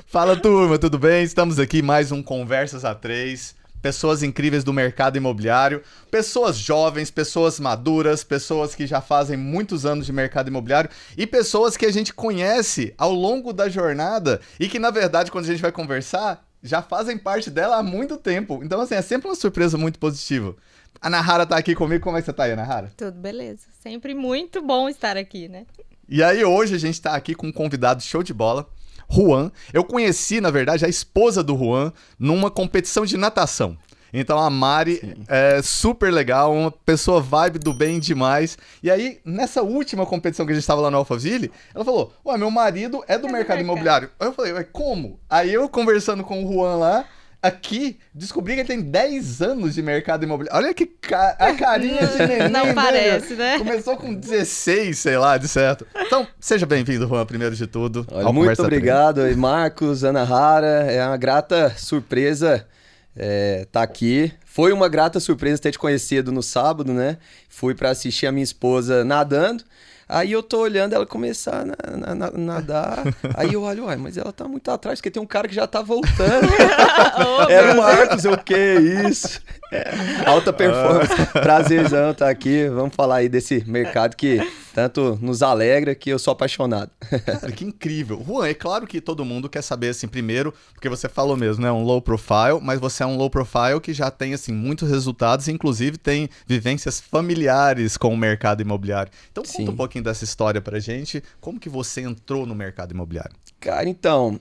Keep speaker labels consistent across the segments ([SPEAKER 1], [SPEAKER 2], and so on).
[SPEAKER 1] Fala, turma, tudo bem? Estamos aqui mais um Conversas a 3. Pessoas incríveis do mercado imobiliário, pessoas jovens, pessoas maduras, pessoas que já fazem muitos anos de mercado imobiliário e pessoas que a gente conhece ao longo da jornada e que, na verdade, quando a gente vai conversar, já fazem parte dela há muito tempo. Então, assim, é sempre uma surpresa muito positiva. A Nahara tá aqui comigo. Como é que você tá aí, Nahara?
[SPEAKER 2] Tudo beleza. Sempre muito bom estar aqui, né?
[SPEAKER 1] E aí, hoje a gente tá aqui com um convidado show de bola, Juan. Eu conheci, na verdade, a esposa do Juan numa competição de natação. Então a Mari é super legal, uma pessoa vibe do bem demais. E aí, nessa última competição que a gente estava lá no Alphaville, ela falou, ué, meu marido é do mercado imobiliário. Aí eu falei, ué, como? Aí eu conversando com o Juan lá, aqui, descobri que ele tem 10 anos de mercado imobiliário. Olha que a carinha de neném,
[SPEAKER 2] não parece, né?
[SPEAKER 1] Começou com 16, sei lá, de certo. Então, seja bem-vindo, Juan, primeiro de tudo.
[SPEAKER 3] Olha, muito obrigado aí, Marcos, Ana Hara. É uma grata surpresa tá aqui. Foi uma grata surpresa ter te conhecido no sábado, né? Fui para assistir a minha esposa nadando. Aí eu tô olhando ela começar a nadar, aí eu olho, uai, mas ela tá muito atrás, porque tem um cara que já tá voltando. Era o Marcos, eu, que isso? Alta performance, prazerzão estar aqui, vamos falar aí desse mercado que tanto nos alegra, que eu sou apaixonado.
[SPEAKER 1] Cara, que incrível. Juan, é claro que todo mundo quer saber, assim, primeiro, porque você falou mesmo, né, um low profile, mas você é um low profile que já tem, assim, muitos resultados, inclusive tem vivências familiares com o mercado imobiliário. Então conta um pouquinho dessa história pra gente, como que você entrou no mercado imobiliário?
[SPEAKER 3] Cara, então,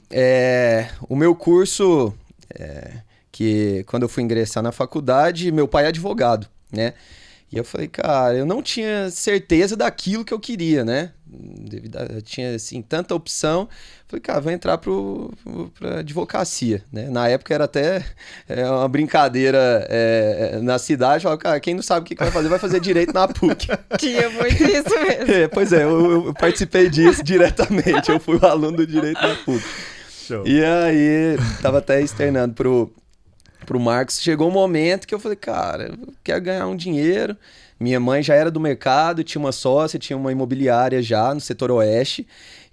[SPEAKER 3] o meu curso, que quando eu fui ingressar na faculdade, meu pai é advogado, né? E eu falei, cara, eu não tinha certeza daquilo que eu queria, né? Eu tinha, assim, tanta opção. Falei, cara, vou entrar pra advocacia, né? Na época era até uma brincadeira na cidade. Falava, cara, quem não sabe o que vai fazer direito na PUC.
[SPEAKER 2] Tinha muito isso mesmo.
[SPEAKER 3] Pois é, eu participei disso diretamente. Eu fui o aluno do direito na PUC.
[SPEAKER 1] Show.
[SPEAKER 3] E aí, tava até externando pro Marcos, chegou um momento que eu falei, cara, eu quero ganhar um dinheiro. Minha mãe já era do mercado, tinha uma sócia, tinha uma imobiliária já no setor oeste.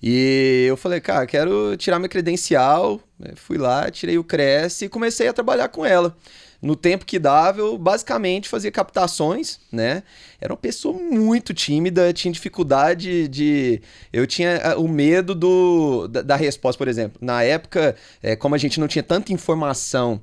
[SPEAKER 3] E eu falei, cara, quero tirar minha credencial. Fui lá, tirei o CRES e comecei a trabalhar com ela. No tempo que dava, eu basicamente fazia captações, né? Era uma pessoa muito tímida, tinha dificuldade de... Eu tinha o medo da resposta, por exemplo. Na época, como a gente não tinha tanta informação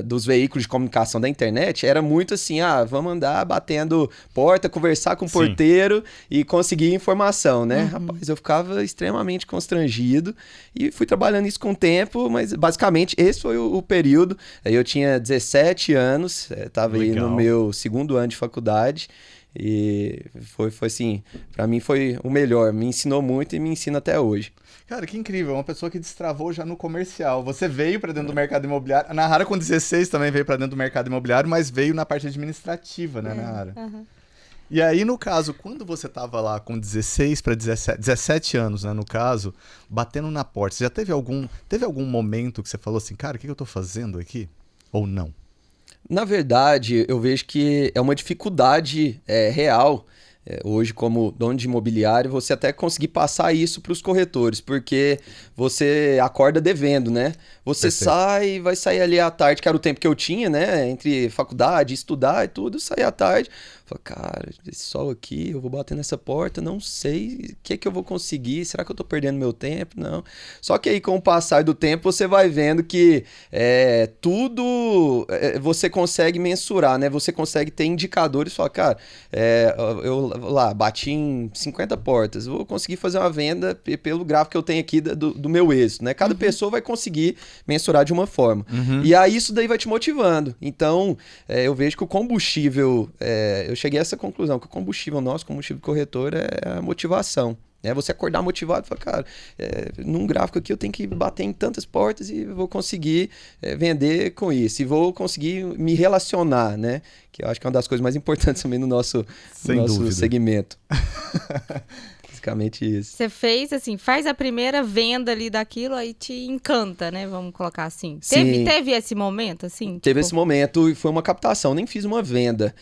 [SPEAKER 3] dos veículos de comunicação da internet, era muito assim, vamos andar batendo porta, conversar com o porteiro e conseguir informação, né? Rapaz, eu ficava extremamente constrangido e fui trabalhando isso com o tempo, mas basicamente esse foi o período. Eu tinha 17 anos, estava aí no meu segundo ano de faculdade e foi assim, para mim foi o melhor, me ensinou muito e me ensina até hoje.
[SPEAKER 1] Cara, que incrível, uma pessoa que destravou já no comercial. Você veio para dentro do mercado imobiliário, a Nahara com 16 também veio para dentro do mercado imobiliário, mas veio na parte administrativa, né, Nahara? E aí, no caso, quando você tava lá com 16 para 17 anos, né, no caso, batendo na porta, você já teve algum momento que você falou assim, cara, o que eu tô fazendo aqui? Ou não?
[SPEAKER 3] Na verdade, eu vejo que é uma dificuldade real, hoje como dono de imobiliário, você até conseguir passar isso para os corretores, porque você acorda devendo, né? Você vai sair ali à tarde, que era o tempo que eu tinha, né? Entre faculdade, estudar e tudo, sair à tarde. Falei, cara, esse sol aqui, eu vou bater nessa porta, não sei o que eu vou conseguir, será que eu tô perdendo meu tempo? Não. Só que aí, com o passar do tempo, você vai vendo que tudo você consegue mensurar, né? Você consegue ter indicadores e falar, cara, eu lá, bati em 50 portas, vou conseguir fazer uma venda pelo gráfico que eu tenho aqui do meu êxito, né? Cada pessoa vai conseguir mensurar de uma forma. E aí, isso daí vai te motivando. Então, eu vejo que o combustível... eu cheguei a essa conclusão, que o combustível nosso, o combustível corretor, é a motivação. Você acordar motivado e falar, cara, num gráfico aqui eu tenho que bater em tantas portas e vou conseguir vender com isso. E vou conseguir me relacionar, né? Que eu acho que é uma das coisas mais importantes também no nosso segmento. Basicamente isso.
[SPEAKER 2] Você faz a primeira venda ali daquilo, aí te encanta, né? Vamos colocar assim.
[SPEAKER 3] Sim.
[SPEAKER 2] Teve esse momento, assim?
[SPEAKER 3] Teve esse momento e foi uma captação, nem fiz uma venda.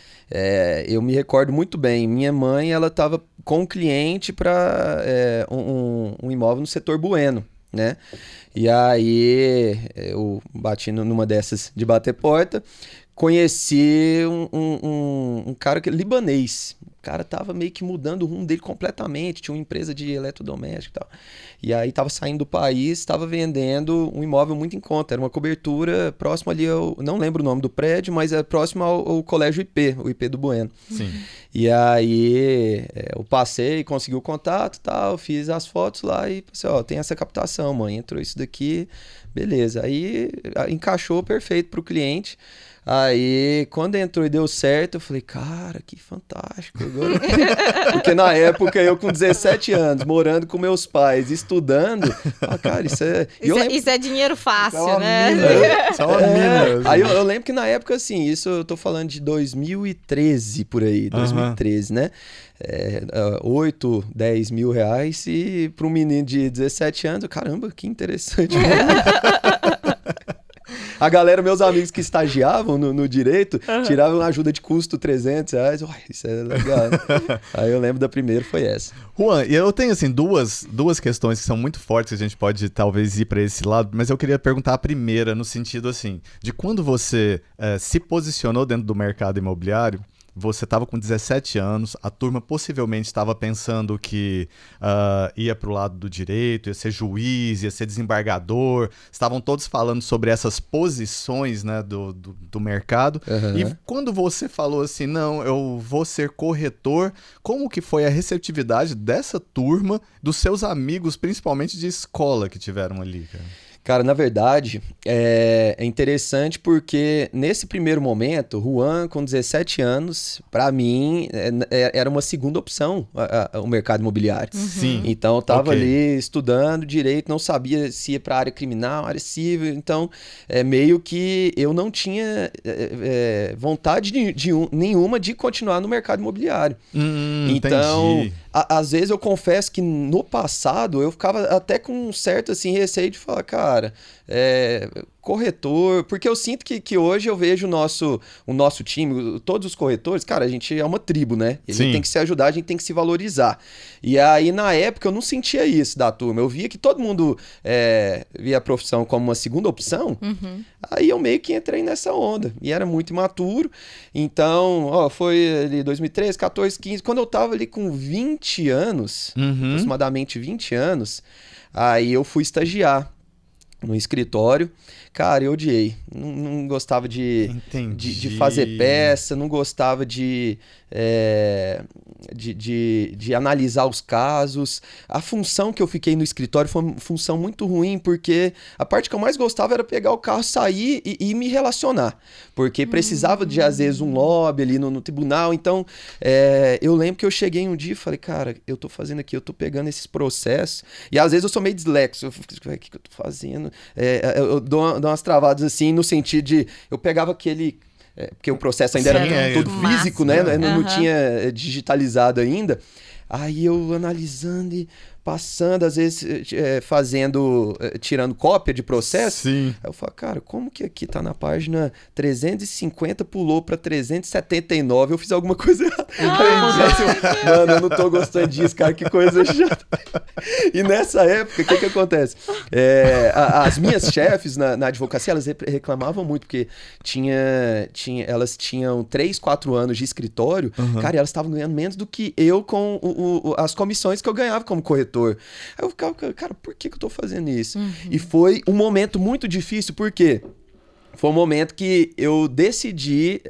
[SPEAKER 3] Eu me recordo muito bem, minha mãe, ela estava com um cliente para um imóvel no setor Bueno, né? E aí eu bati numa dessas de bater porta, conheci um cara libanês. O cara tava meio que mudando o rumo dele completamente, tinha uma empresa de eletrodoméstico e tal. E aí tava saindo do país, tava vendendo um imóvel muito em conta, era uma cobertura próximo ali, eu não lembro o nome do prédio, mas é próximo ao colégio IP, o IP do Bueno.
[SPEAKER 1] Sim.
[SPEAKER 3] E aí eu passei, consegui o contato e tal, fiz as fotos lá e pensei, ó, tem essa captação, mãe, entrou isso daqui, beleza. Aí encaixou perfeito pro cliente. Aí, quando entrou e deu certo, eu falei, cara, que fantástico. Agora... Porque na época, eu com 17 anos, morando com meus pais, estudando, cara, isso é...
[SPEAKER 2] Isso é dinheiro fácil, né?
[SPEAKER 1] Isso é uma mina.
[SPEAKER 3] Aí eu lembro que na época, assim, isso eu tô falando de 2013, por aí, 2013, né? 8, 10 mil reais e para um menino de 17 anos, caramba, que interessante. A galera, meus amigos que estagiavam no direito, tiravam ajuda de custo 300 reais. Uai, isso é legal. Aí eu lembro da primeira, foi essa.
[SPEAKER 1] Juan, e eu tenho assim duas questões que são muito fortes, que a gente pode talvez ir para esse lado, mas eu queria perguntar a primeira, no sentido assim, de quando você se posicionou dentro do mercado imobiliário. Você estava com 17 anos, a turma possivelmente estava pensando que ia para o lado do direito, ia ser juiz, ia ser desembargador. Estavam todos falando sobre essas posições, né, do mercado.
[SPEAKER 3] Uhum.
[SPEAKER 1] E quando você falou assim, não, eu vou ser corretor, como que foi a receptividade dessa turma, dos seus amigos, principalmente de escola que tiveram ali, cara?
[SPEAKER 3] Cara, na verdade, é interessante porque nesse primeiro momento, Juan, com 17 anos, para mim, era uma segunda opção o mercado imobiliário.
[SPEAKER 1] Sim.
[SPEAKER 3] Então, eu tava ali estudando direito, não sabia se ia para área criminal, área civil. Então, meio que eu não tinha vontade nenhuma de continuar no mercado imobiliário. Então,
[SPEAKER 1] entendi.
[SPEAKER 3] Às vezes eu confesso que no passado eu ficava até com um certo assim, receio de falar, cara, corretor, porque eu sinto que hoje eu vejo o nosso time, todos os corretores, cara, a gente é uma tribo, né? A gente tem que se ajudar, a gente tem que se valorizar. E aí, na época, eu não sentia isso da turma. Eu via que todo mundo via a profissão como uma segunda opção. Aí eu meio que entrei nessa onda. E era muito imaturo. Então, foi ali 2013, 14, 15. Quando eu tava ali com 20 anos, aproximadamente 20 anos, aí eu fui estagiar no escritório. Cara, eu odiei. Não gostava de fazer peça, não gostava de analisar os casos. A função que eu fiquei no escritório foi uma função muito ruim, porque a parte que eu mais gostava era pegar o carro, sair e me relacionar. Porque precisava de, às vezes, um lobby ali no tribunal. Então, eu lembro que eu cheguei um dia e falei, cara, eu tô fazendo aqui, eu tô pegando esses processos. E às vezes eu sou meio dislexo. Eu falei, o que eu tô fazendo? Eu dou umas travadas assim, no sentido de... Eu pegava aquele... porque o processo ainda era todo físico, né? Não tinha digitalizado ainda. Aí eu analisando e passando, às vezes tirando cópia de processo. Sim. Aí eu falo, cara, como que aqui tá na página 350, pulou pra 379, eu fiz alguma coisa errada. Mano, eu não tô gostando disso, cara, que coisa chata. E nessa época, o que acontece? As minhas chefes na advocacia, elas reclamavam muito, porque elas tinham 3, 4 anos de escritório, cara, e elas estavam ganhando menos do que eu com as comissões que eu ganhava como corretor. Aí eu ficava, cara, por que eu tô fazendo isso? E foi um momento muito difícil, porque foi um momento que eu decidi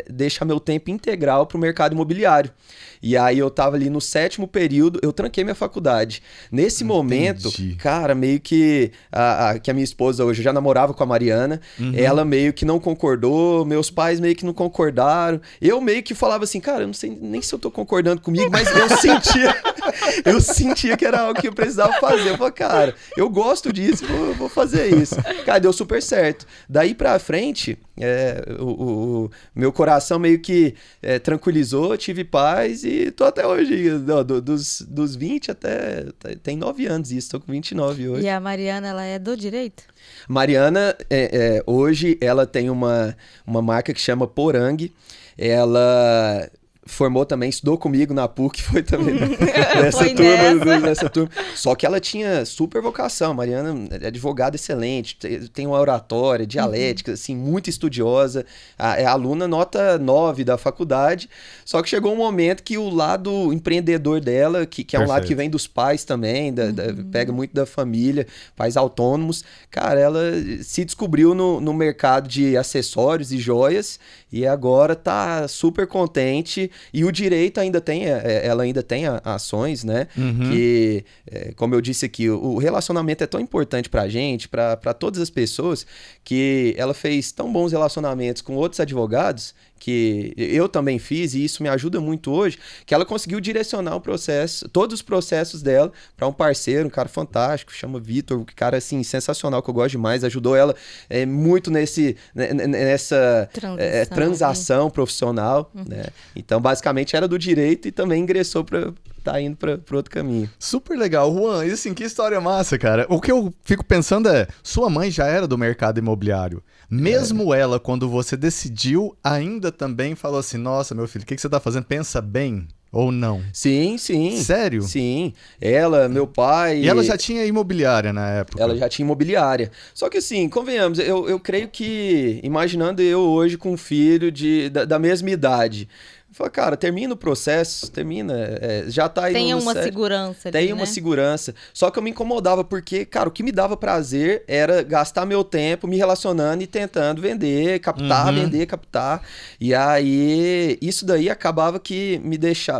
[SPEAKER 3] deixar meu tempo integral pro mercado imobiliário. E aí eu tava ali no 7º período, eu tranquei minha faculdade. Nesse momento, cara, meio que a minha esposa hoje, eu já namorava com a Mariana, ela meio que não concordou, meus pais meio que não concordaram. Eu meio que falava assim, cara, eu não sei nem se eu tô concordando comigo, mas eu sentia que era algo que eu precisava fazer. Eu falei, cara, eu gosto disso, vou fazer isso. Cara, deu super certo. Daí pra frente, o meu coração meio que tranquilizou, tive paz e tô até hoje, dos 20 até... Tem 9 anos isso, tô com 29 hoje.
[SPEAKER 2] E a Mariana, ela é do direito?
[SPEAKER 3] Mariana, hoje, ela tem uma marca que chama Porang. Ela formou também, estudou comigo na PUC, foi também
[SPEAKER 2] Foi
[SPEAKER 3] nessa turma. Só que ela tinha super vocação. Mariana é advogada excelente, tem uma oratória, dialética, assim, muito estudiosa. É aluna nota 9 da faculdade. Só que chegou um momento que o lado empreendedor dela, que é um lado que vem dos pais também, pega muito da família, pais autônomos. Cara, ela se descobriu no mercado de acessórios e joias e agora tá super contente. E o direito ainda tem, ela ainda tem ações, né? Que, como eu disse aqui, o relacionamento é tão importante pra gente, pra todas as pessoas, que ela fez tão bons relacionamentos com outros advogados, que eu também fiz, e isso me ajuda muito hoje, que ela conseguiu direcionar o processo, todos os processos dela para um parceiro, um cara fantástico, chama Vitor, um cara assim, sensacional, que eu gosto demais, ajudou ela muito nessa transação profissional, né? Então, basicamente, era do direito e também ingressou tá indo para outro caminho.
[SPEAKER 1] Super legal, Juan. E assim, que história massa, cara. O que eu fico pensando é, sua mãe já era do mercado imobiliário. Mesmo ela, quando você decidiu, ainda também falou assim, nossa, meu filho, o que você tá fazendo? Pensa bem ou não?
[SPEAKER 3] Sim.
[SPEAKER 1] Sério?
[SPEAKER 3] Sim. Ela, meu pai...
[SPEAKER 1] E ela já tinha imobiliária na época?
[SPEAKER 3] Ela já tinha imobiliária. Só que assim, convenhamos, eu creio que, imaginando eu hoje com um filho da mesma idade... Fala, cara, termina o processo, já tá aí
[SPEAKER 2] Tenha uma segurança ali,
[SPEAKER 3] Tenha uma segurança. Só que eu me incomodava porque, cara, o que me dava prazer era gastar meu tempo me relacionando e tentando vender, captar, vender, captar. E aí, isso daí acabava que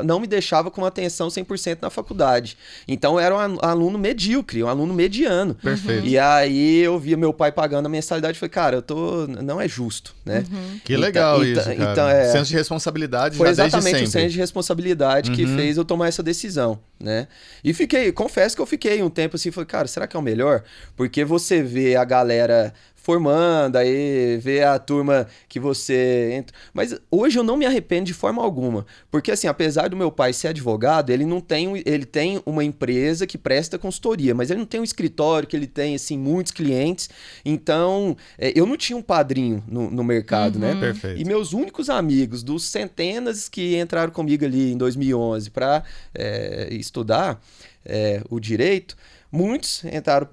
[SPEAKER 3] não me deixava com atenção 100% na faculdade. Então, eu era um aluno medíocre, um aluno mediano.
[SPEAKER 1] Perfeito.
[SPEAKER 3] E aí, eu via meu pai pagando a mensalidade e falei, cara, não é justo, né?
[SPEAKER 1] Que legal isso, cara. Então, senso de responsabilidade.
[SPEAKER 3] Foi exatamente o senso de responsabilidade que fez eu tomar essa decisão, né? E confesso que eu fiquei um tempo assim, falei, cara, será que é o melhor? Porque você vê a galera formando, aí vê a turma que você entra. Mas hoje eu não me arrependo de forma alguma, porque assim, apesar do meu pai ser advogado, ele tem uma empresa que presta consultoria, mas ele não tem um escritório que ele tem assim muitos clientes. Então, eu não tinha um padrinho no mercado, né?
[SPEAKER 1] Perfeito.
[SPEAKER 3] E meus únicos amigos, dos centenas que entraram comigo ali em 2011 para estudar o direito, muitos entraram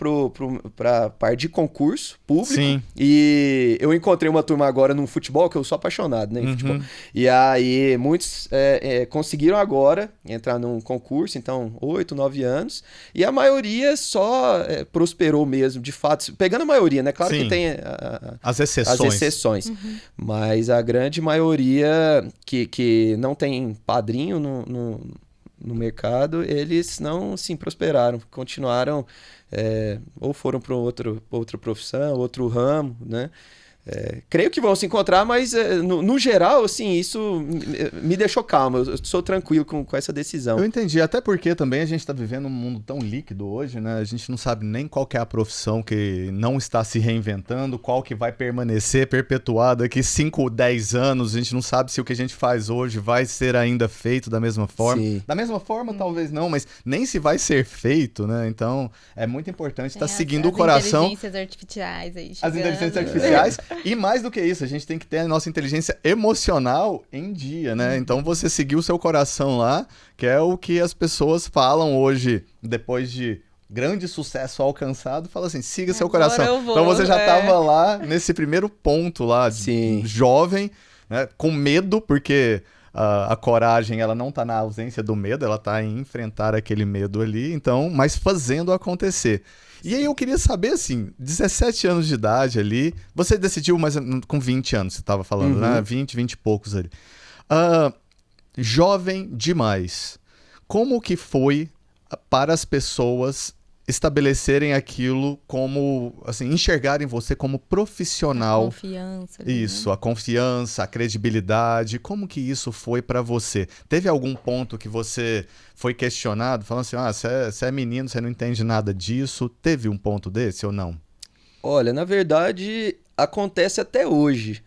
[SPEAKER 3] para parte de concurso público.
[SPEAKER 1] Sim.
[SPEAKER 3] E eu encontrei uma turma agora no futebol, que eu sou apaixonado, né, em futebol. E aí muitos conseguiram agora entrar num concurso, então 8, 9 anos. E a maioria só prosperou mesmo, de fato. Pegando a maioria, né? Claro que tem
[SPEAKER 1] as exceções.
[SPEAKER 3] Mas a grande maioria que não tem padrinho no mercado, eles não sim prosperaram, continuaram ou foram para outra profissão, outro ramo, né? Creio que vão se encontrar, mas no geral, assim, isso me deixou calmo. Eu sou tranquilo com essa decisão.
[SPEAKER 1] Eu entendi, até porque também a gente está vivendo um mundo tão líquido hoje, né? A gente não sabe nem qual que é a profissão que não está se reinventando, qual que vai permanecer perpetuada daqui 5 ou 10 anos. A gente não sabe se o que a gente faz hoje vai ser ainda feito da mesma forma.
[SPEAKER 3] Sim.
[SPEAKER 1] Da mesma forma, talvez não, mas nem se vai ser feito, né? Então, é muito importante estar seguindo o coração.
[SPEAKER 2] As inteligências artificiais aí chegando.
[SPEAKER 1] As inteligências artificiais. E mais do que isso, a gente tem que ter a nossa inteligência emocional em dia, né? Então você seguir o seu coração lá, que é o que as pessoas falam hoje, depois de grande sucesso alcançado, fala assim, siga seu coração. Então você já estava lá nesse primeiro ponto lá, jovem, né? Com medo, porque a coragem, ela não está na ausência do medo, ela está em enfrentar aquele medo ali, então, mas fazendo acontecer. E aí eu queria saber, assim, 17 anos de idade ali, você decidiu mais com 20 anos, você estava falando, né? 20 e poucos ali. Jovem demais. Como que foi para as pessoas estabelecerem aquilo como, assim, enxergarem você como profissional?
[SPEAKER 2] A confiança. Ali,
[SPEAKER 1] isso,
[SPEAKER 2] né?
[SPEAKER 1] A confiança, a credibilidade. Como que isso foi pra você? Teve algum ponto que você foi questionado, falando assim, você é menino, você não entende nada disso? Teve um ponto desse ou não?
[SPEAKER 3] Olha, na verdade, acontece até hoje.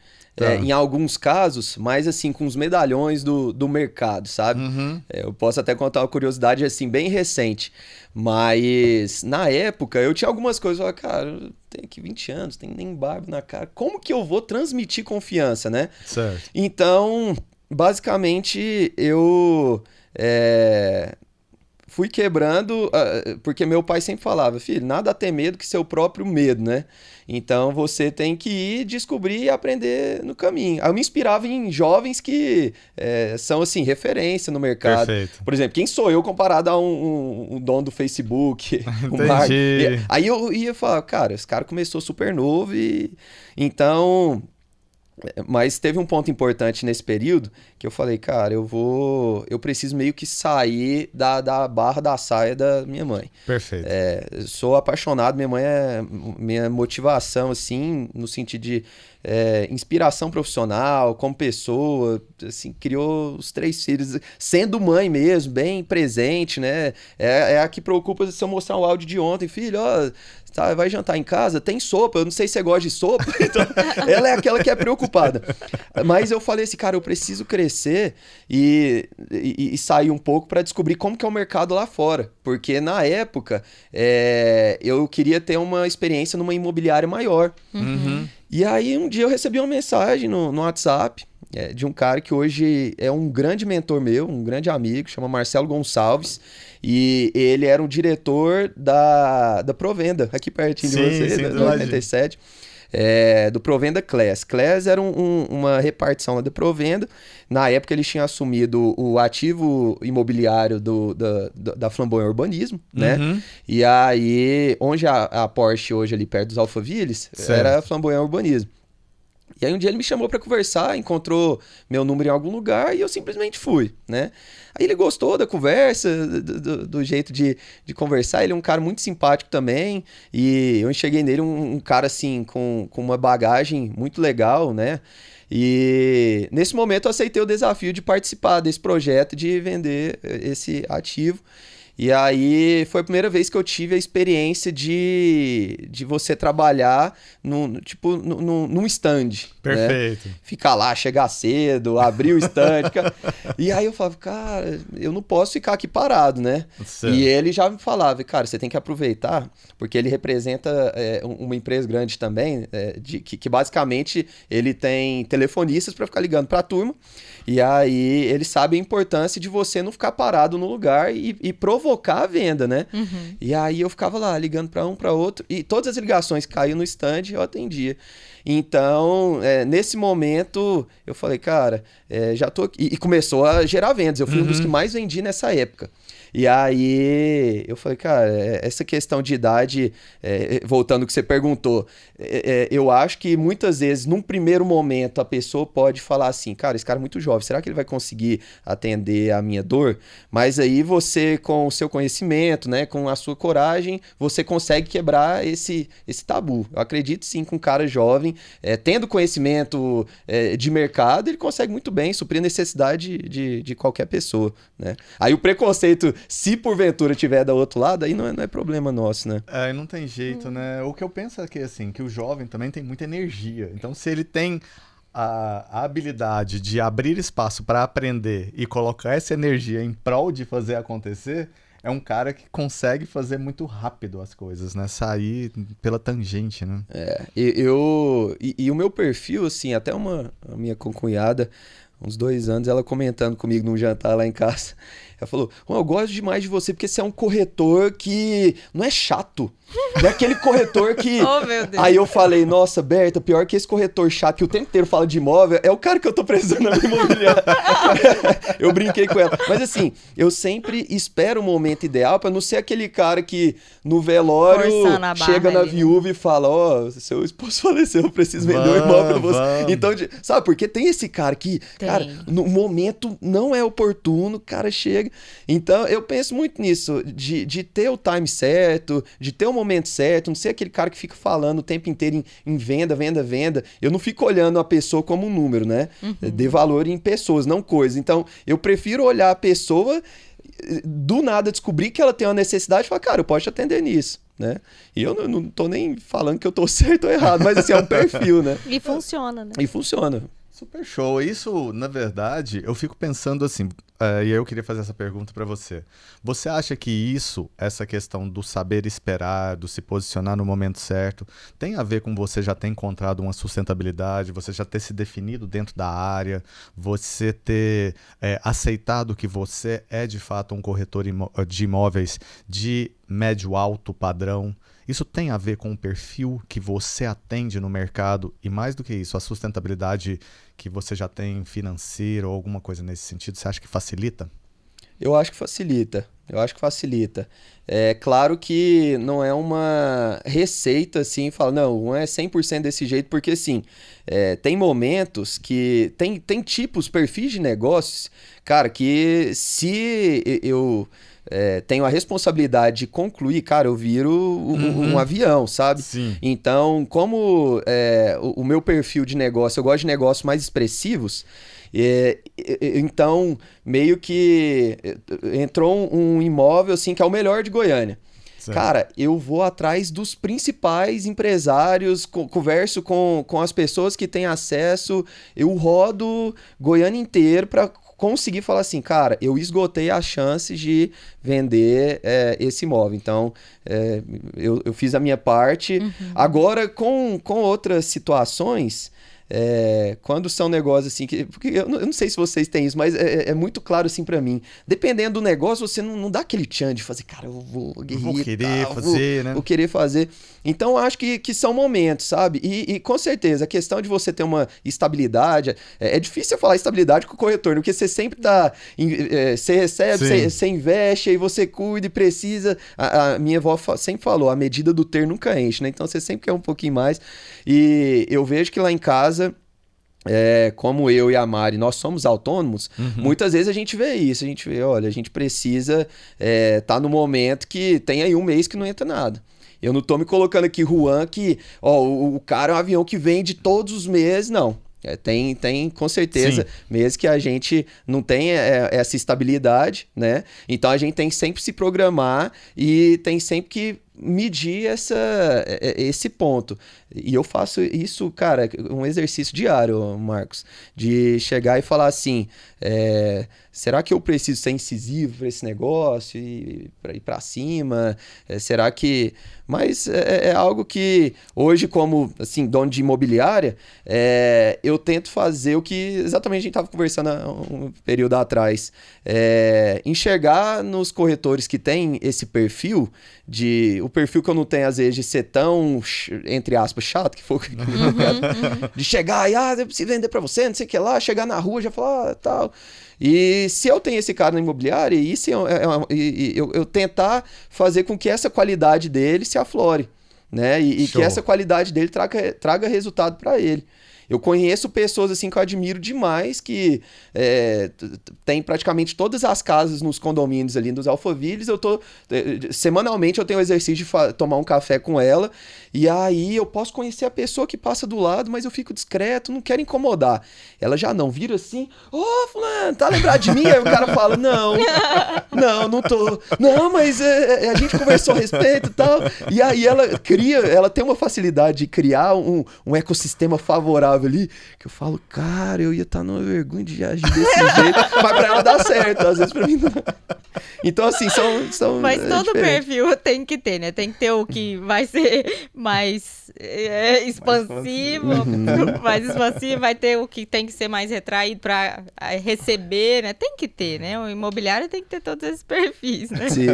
[SPEAKER 3] Em alguns casos, mas assim, com os medalhões do mercado, sabe? Eu posso até contar uma curiosidade assim, bem recente. Mas na época eu tinha algumas coisas, eu falava, cara, eu tenho aqui 20 anos, tem nem barba na cara. Como que eu vou transmitir confiança, né?
[SPEAKER 1] Certo.
[SPEAKER 3] Então, basicamente, eu fui quebrando, porque meu pai sempre falava, filho, nada a ter medo que seu próprio medo, né? Então você tem que ir descobrir e aprender no caminho. Aí eu me inspirava em jovens que são, assim, referência no mercado.
[SPEAKER 1] Perfeito.
[SPEAKER 3] Por exemplo, quem sou eu comparado a um dono do Facebook?
[SPEAKER 1] Entendi.
[SPEAKER 3] Aí eu ia falar, cara, esse cara começou super novo e... Então... Mas teve um ponto importante nesse período que eu falei, cara, eu preciso meio que sair da barra da saia da minha mãe.
[SPEAKER 1] Perfeito.
[SPEAKER 3] Sou apaixonado, minha mãe é minha motivação, assim, no sentido de inspiração profissional, como pessoa, assim, criou os 3 filhos, sendo mãe mesmo, bem presente, né? É a que preocupa se eu mostrar um áudio de ontem, filho, ó... Tá, vai jantar em casa? Tem sopa. Eu não sei se você gosta de sopa. Então, ela é aquela que é preocupada. Mas eu falei assim, cara, eu preciso crescer e sair um pouco para descobrir como que é o mercado lá fora. Porque na época, eu queria ter uma experiência numa imobiliária maior.
[SPEAKER 1] Uhum.
[SPEAKER 3] E aí um dia eu recebi uma mensagem no WhatsApp de um cara que hoje é um grande mentor meu, um grande amigo, chama Marcelo Gonçalves. E ele era um diretor da Provenda, aqui pertinho de você, da 87. Do Provenda Class. Class era uma repartição lá da Provenda. Na época eles tinham assumido o ativo imobiliário da Flamboyant Urbanismo, né?
[SPEAKER 1] Uhum.
[SPEAKER 3] E aí, onde a Porsche hoje ali perto dos Alphavilles, era a Flamboyant Urbanismo. E aí um dia ele me chamou para conversar, encontrou meu número em algum lugar e eu simplesmente fui, né? Aí ele gostou da conversa, do jeito de conversar, ele é um cara muito simpático também e eu enxerguei nele um cara assim com uma bagagem muito legal, né? E nesse momento eu aceitei o desafio de participar desse projeto de vender esse ativo. E aí foi a primeira vez que eu tive a experiência de você trabalhar num stand.
[SPEAKER 1] Perfeito.
[SPEAKER 3] Né? Ficar lá, chegar cedo, abrir o stand. E aí eu falava, cara, eu não posso ficar aqui parado, né? Certo. E ele já me falava, cara, você tem que aproveitar, porque ele representa uma empresa grande também, que basicamente ele tem telefonistas para ficar ligando para a turma. E aí ele sabe a importância de você não ficar parado no lugar e provocar a venda, né?
[SPEAKER 2] Uhum.
[SPEAKER 3] E aí eu ficava lá ligando para um, para outro e todas as ligações que caíam no stand eu atendia. Então, nesse momento, eu falei, cara, já tô aqui. E começou a gerar vendas. Eu fui um dos que mais vendi nessa época. E aí, eu falei, cara, essa questão de idade, voltando ao que você perguntou, eu acho que muitas vezes, num primeiro momento, a pessoa pode falar assim, cara, esse cara é muito jovem, será que ele vai conseguir atender a minha dor? Mas aí você, com o seu conhecimento, né, com a sua coragem, você consegue quebrar esse tabu. Eu acredito sim que um cara jovem, tendo conhecimento de mercado, ele consegue muito bem suprir a necessidade de qualquer pessoa, né? Aí o preconceito, se porventura tiver do outro lado, aí não é problema nosso, né?
[SPEAKER 1] Não tem jeito, né? O que eu penso é que, assim, que o jovem também tem muita energia. Então, se ele tem a habilidade de abrir espaço para aprender e colocar essa energia em prol de fazer acontecer, é um cara que consegue fazer muito rápido as coisas, né? Sair pela tangente, né?
[SPEAKER 3] E o meu perfil, assim, até a minha concunhada, uns 2 anos, ela comentando comigo num jantar lá em casa, ela falou, eu gosto demais de você porque você é um corretor que não é chato. Não é aquele corretor que...
[SPEAKER 2] Oh, meu Deus.
[SPEAKER 3] Aí eu falei, nossa, Berta, pior que esse corretor chato que o tempo inteiro fala de imóvel, é o cara que eu tô precisando na minha imobiliária. Eu brinquei com ela. Mas assim, eu sempre espero o momento ideal pra não ser aquele cara que no velório chega na viúva e fala, seu esposo faleceu, eu preciso vender o imóvel pra você. Então, sabe, porque tem esse cara que, cara, no momento não é oportuno, o cara chega. Então, eu penso muito nisso, de ter o time certo, de ter o momento certo, não ser aquele cara que fica falando o tempo inteiro em venda, venda, venda. Eu não fico olhando a pessoa como um número, né? Uhum. Dê valor em pessoas, não coisas. Então, eu prefiro olhar a pessoa, do nada descobrir que ela tem uma necessidade e falar, cara, eu posso te atender nisso, né? E eu não tô nem falando que eu tô certo ou errado, mas assim, é um perfil, né?
[SPEAKER 2] E funciona, né?
[SPEAKER 3] E funciona.
[SPEAKER 1] Super show. Isso, na verdade, eu fico pensando assim, e aí eu queria fazer essa pergunta para você. Você acha que essa questão do saber esperar, do se posicionar no momento certo, tem a ver com você já ter encontrado uma sustentabilidade, você já ter se definido dentro da área, você ter aceitado que você é de fato um corretor de imóveis de médio-alto padrão? Isso tem a ver com o perfil que você atende no mercado e, mais do que isso, a sustentabilidade que você já tem financeira ou alguma coisa nesse sentido? Você acha que facilita?
[SPEAKER 3] Eu acho que facilita. É claro que não é uma receita assim, fala, não é 100% desse jeito, porque assim, tem momentos que tem tipos, perfis de negócios, cara, que se eu tenho a responsabilidade de concluir, cara, eu viro um avião, sabe?
[SPEAKER 1] Sim.
[SPEAKER 3] Então, como o meu perfil de negócio, eu gosto de negócios mais expressivos, então, meio que entrou um imóvel assim que é o melhor de Goiânia.
[SPEAKER 1] Certo.
[SPEAKER 3] Cara, eu vou atrás dos principais empresários, converso com as pessoas que têm acesso, eu rodo Goiânia inteiro para conseguir falar assim, cara, eu esgotei a chance de vender esse imóvel. Então, eu fiz a minha parte. Agora, com outras situações, quando são negócios assim, porque eu não sei se vocês têm isso, mas é muito claro assim pra mim. Dependendo do negócio, você não dá aquele tchan de fazer, cara, eu vou
[SPEAKER 1] querer fazer, né?
[SPEAKER 3] Vou querer fazer. Então, acho que são momentos, sabe? E com certeza, a questão de você ter uma estabilidade, é difícil eu falar estabilidade com o corretor, porque você sempre tá, você recebe, você investe, aí você cuida e precisa. A minha avó sempre falou, a medida do ter nunca enche, né? Então, você sempre quer um pouquinho mais. E eu vejo que lá em casa, como eu e a Mari, nós somos autônomos, muitas vezes a gente vê isso, a gente vê, olha, a gente precisa tá no momento que tem aí um mês que não entra nada. Eu não tô me colocando aqui, Juan, que o cara é um avião que vende todos os meses, não. Tem com certeza, meses que a gente não tem essa estabilidade, né? Então a gente tem que sempre se programar e tem sempre que medir esse ponto. E eu faço isso, cara, um exercício diário, Marcos, de chegar e falar assim, será que eu preciso ser incisivo para esse negócio e para ir para cima? Será que... Mas é algo que hoje, como assim, dono de imobiliária, eu tento fazer o que exatamente a gente estava conversando há um período atrás. Enxergar nos corretores que têm esse perfil, o perfil que eu não tenho às vezes de ser tão, entre aspas, chato, que foi de chegar e, eu preciso vender para você, não sei o que lá, chegar na rua já falar, tal... E se eu tenho esse cara na imobiliária, isso eu tentar fazer com que essa qualidade dele se aflore, né? E que essa qualidade dele traga resultado para ele. Eu conheço pessoas assim que eu admiro demais, que tem praticamente todas as casas nos condomínios ali dos Alphavilles. Semanalmente eu tenho o exercício de tomar um café com ela, e aí eu posso conhecer a pessoa que passa do lado, mas eu fico discreto, não quero incomodar. Ela já não vira assim, fulano, tá lembrado de mim? Aí o cara fala, não tô. Não, mas a gente conversou a respeito e tal. E aí ela tem uma facilidade de criar um ecossistema favorável ali, que eu falo, cara, eu ia estar numa vergonha de agir desse jeito, mas pra ela dá certo, às vezes pra mim não. Então, assim, são
[SPEAKER 2] mas todo
[SPEAKER 3] diferentes.
[SPEAKER 2] perfil tem que ter, né? Tem que ter o que vai ser mais expansivo, mais expansivo, vai ter o que tem que ser mais retraído pra receber, né? Tem que ter, né? O imobiliário tem que ter todos esses perfis, né?
[SPEAKER 3] Sim.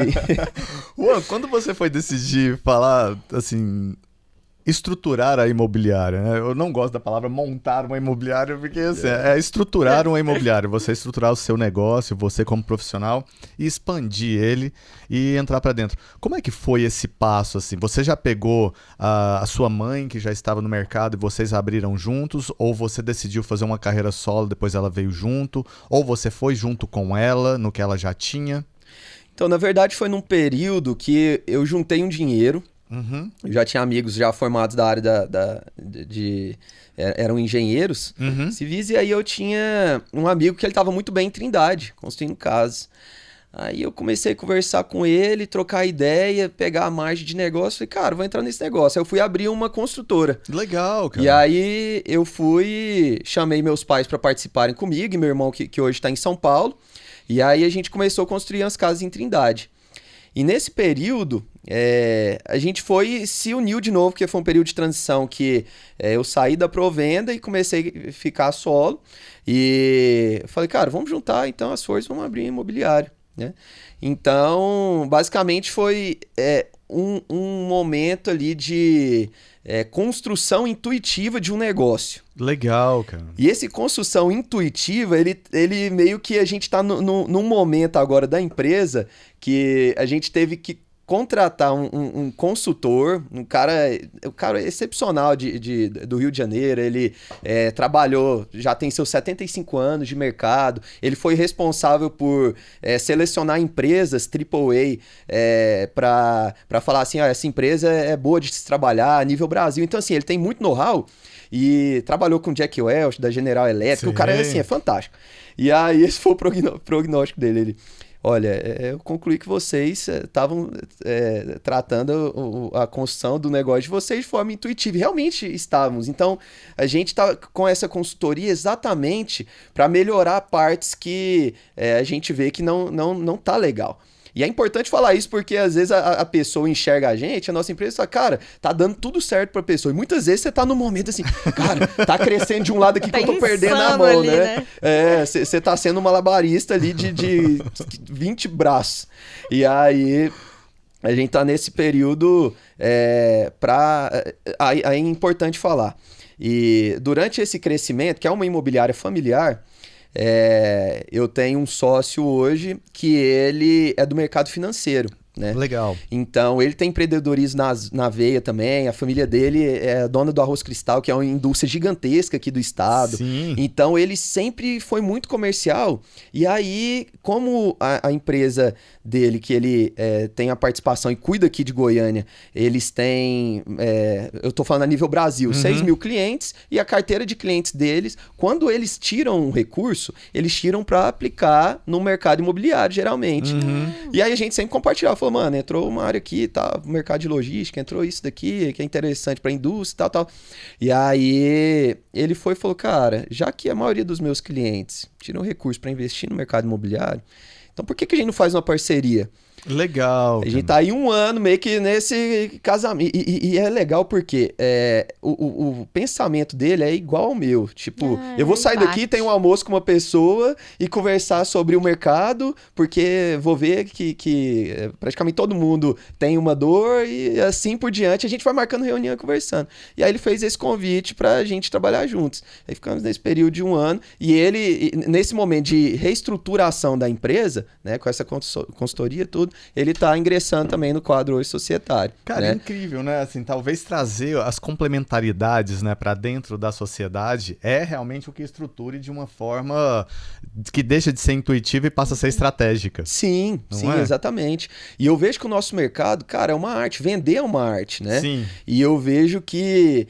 [SPEAKER 1] Juan, quando você foi decidir falar, assim, estruturar a imobiliária, né? Eu não gosto da palavra montar uma imobiliária, porque assim, é estruturar uma imobiliária, você estruturar o seu negócio, você como profissional, e expandir ele e entrar para dentro. Como é que foi esse passo, assim? Você já pegou a sua mãe, que já estava no mercado, e vocês abriram juntos, ou você decidiu fazer uma carreira solo, depois ela veio junto, ou você foi junto com ela, no que ela já tinha?
[SPEAKER 3] Então, na verdade, foi num período que eu juntei um dinheiro. Eu já tinha amigos já formados da área eram engenheiros civis, e aí eu tinha um amigo que ele estava muito bem em Trindade, construindo casas. Aí eu comecei a conversar com ele, trocar ideia, pegar a margem de negócio, falei, cara, vou entrar nesse negócio. Aí eu fui abrir uma construtora.
[SPEAKER 1] Legal, cara.
[SPEAKER 3] E aí eu chamei meus pais para participarem comigo, e meu irmão que hoje está em São Paulo. E aí a gente começou a construir as casas em Trindade. E nesse período, a gente se uniu de novo, porque foi um período de transição que eu saí da Provenda e comecei a ficar solo. E eu falei, cara, vamos juntar então as forças, vamos abrir um imobiliário, né? Então, basicamente foi um momento ali de construção intuitiva de um negócio.
[SPEAKER 1] Legal, cara.
[SPEAKER 3] E esse construção intuitiva, ele meio que a gente tá num momento agora da empresa que a gente teve que contratar um consultor, um cara excepcional do Rio de Janeiro. Ele trabalhou, já tem seus 75 anos de mercado. Ele foi responsável por selecionar empresas AAA para falar assim, essa empresa é boa de se trabalhar a nível Brasil. Então, assim, ele tem muito know-how e trabalhou com o Jack Welch, da General Electric. O cara assim, é fantástico. E aí, esse foi o prognóstico dele. Olha, eu concluí que vocês estavam tratando a construção do negócio de vocês de forma intuitiva. E realmente estávamos. Então, a gente está com essa consultoria exatamente para melhorar partes que a gente vê que não tá legal. E é importante falar isso porque às vezes a pessoa enxerga a nossa empresa, e fala, cara, tá dando tudo certo pra pessoa. E muitas vezes você tá num momento assim, cara, tá crescendo de um lado aqui que eu tô perdendo a mão, ali, né? Você tá sendo um malabarista ali de 20 braços. E aí a gente tá nesse período aí é importante falar. E durante esse crescimento, que é uma imobiliária familiar, eu tenho um sócio hoje que ele é do mercado financeiro, né?
[SPEAKER 1] Legal.
[SPEAKER 3] Então, ele tem empreendedorismo na veia também. A família dele é dona do Arroz Cristal, que é uma indústria gigantesca aqui do estado.
[SPEAKER 1] Sim.
[SPEAKER 3] Então, ele sempre foi muito comercial. E aí, como a empresa dele, que ele tem a participação e cuida aqui de Goiânia, eles têm, eu tô falando a nível Brasil, 6 mil clientes, e a carteira de clientes deles, quando eles tiram um recurso, eles tiram para aplicar no mercado imobiliário, geralmente. E aí a gente sempre compartilhava, falou, mano, entrou uma área aqui, tá, mercado de logística, entrou isso daqui, que é interessante pra indústria e tal. E aí ele foi e falou, cara, já que a maioria dos meus clientes tiram recurso para investir no mercado imobiliário, então por que a gente não faz uma parceria?
[SPEAKER 1] Legal.
[SPEAKER 3] A gente tá aí um ano meio que nesse casamento. E é legal porque o pensamento dele é igual ao meu. Tipo, eu vou sair daqui, ter um almoço com uma pessoa e conversar sobre o mercado, porque vou ver que praticamente todo mundo tem uma dor e assim por diante. A gente vai marcando reunião e conversando. E aí ele fez esse convite pra gente trabalhar juntos. Aí ficamos nesse período de um ano. E ele, nesse momento de reestruturação da empresa, né, com essa consultoria e tudo, ele tá ingressando também no quadro hoje societário.
[SPEAKER 1] Cara,
[SPEAKER 3] né?
[SPEAKER 1] É incrível, né? Assim, talvez trazer as complementaridades, né, para dentro da sociedade é realmente o que estruture de uma forma que deixa de ser intuitiva e passa a ser estratégica.
[SPEAKER 3] Sim, exatamente. E eu vejo que o nosso mercado, cara, é uma arte. Vender é uma arte, né?
[SPEAKER 1] Sim.
[SPEAKER 3] E eu vejo que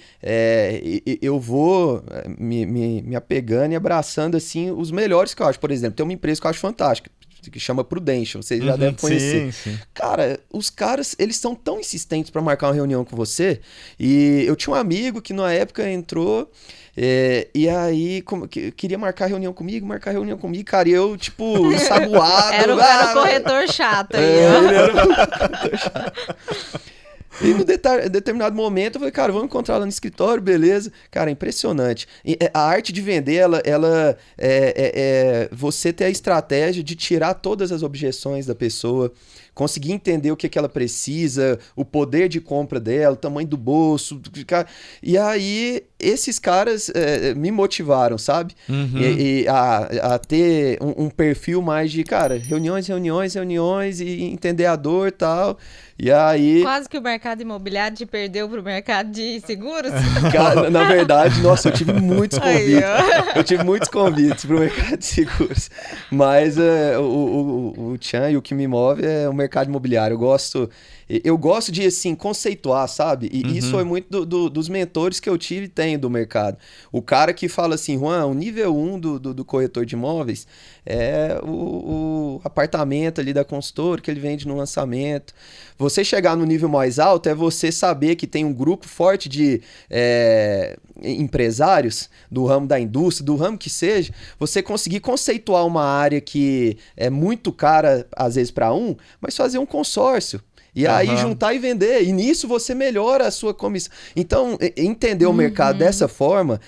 [SPEAKER 3] eu vou me apegando e abraçando, assim, os melhores que eu acho. Por exemplo, tem uma empresa que eu acho fantástica, que chama Prudential, vocês já devem conhecer.
[SPEAKER 1] Sim.
[SPEAKER 3] Cara, os caras, eles são tão insistentes para marcar uma reunião com você. E eu tinha um amigo que na época entrou e aí queria marcar reunião comigo, cara, e eu, tipo, ensaboado.
[SPEAKER 2] Era o corretor chato aí, ó.
[SPEAKER 3] Ele era o corretor chato. E no determinado momento eu falei, cara, vamos encontrar lá no escritório, beleza. Cara, é impressionante. A arte de vender, ela você ter a estratégia de tirar todas as objeções da pessoa, conseguir entender o que ela precisa, o poder de compra dela, o tamanho do bolso. E aí, esses caras me motivaram, sabe? E a ter um perfil mais de, cara, reuniões e entender a dor e tal. E aí...
[SPEAKER 2] Quase que o mercado imobiliário te perdeu pro mercado de seguros.
[SPEAKER 3] Cara, na verdade, nossa, eu tive muitos convites. Eu tive muitos convites pro mercado de seguros. Mas o tchan e o que me move é o mercado imobiliário. Eu gosto de, assim, conceituar, sabe? E isso foi muito dos mentores que eu tive e tenho do mercado. O cara que fala assim, Juan, o nível 1 do corretor de imóveis é o apartamento ali da consultora que ele vende no lançamento. Você chegar no nível mais alto é você saber que tem um grupo forte de empresários do ramo da indústria, do ramo que seja, você conseguir conceituar uma área que é muito cara, às vezes, para mas fazer um consórcio. E aí juntar e vender. E nisso você melhora a sua comissão. Então, entender o mercado dessa forma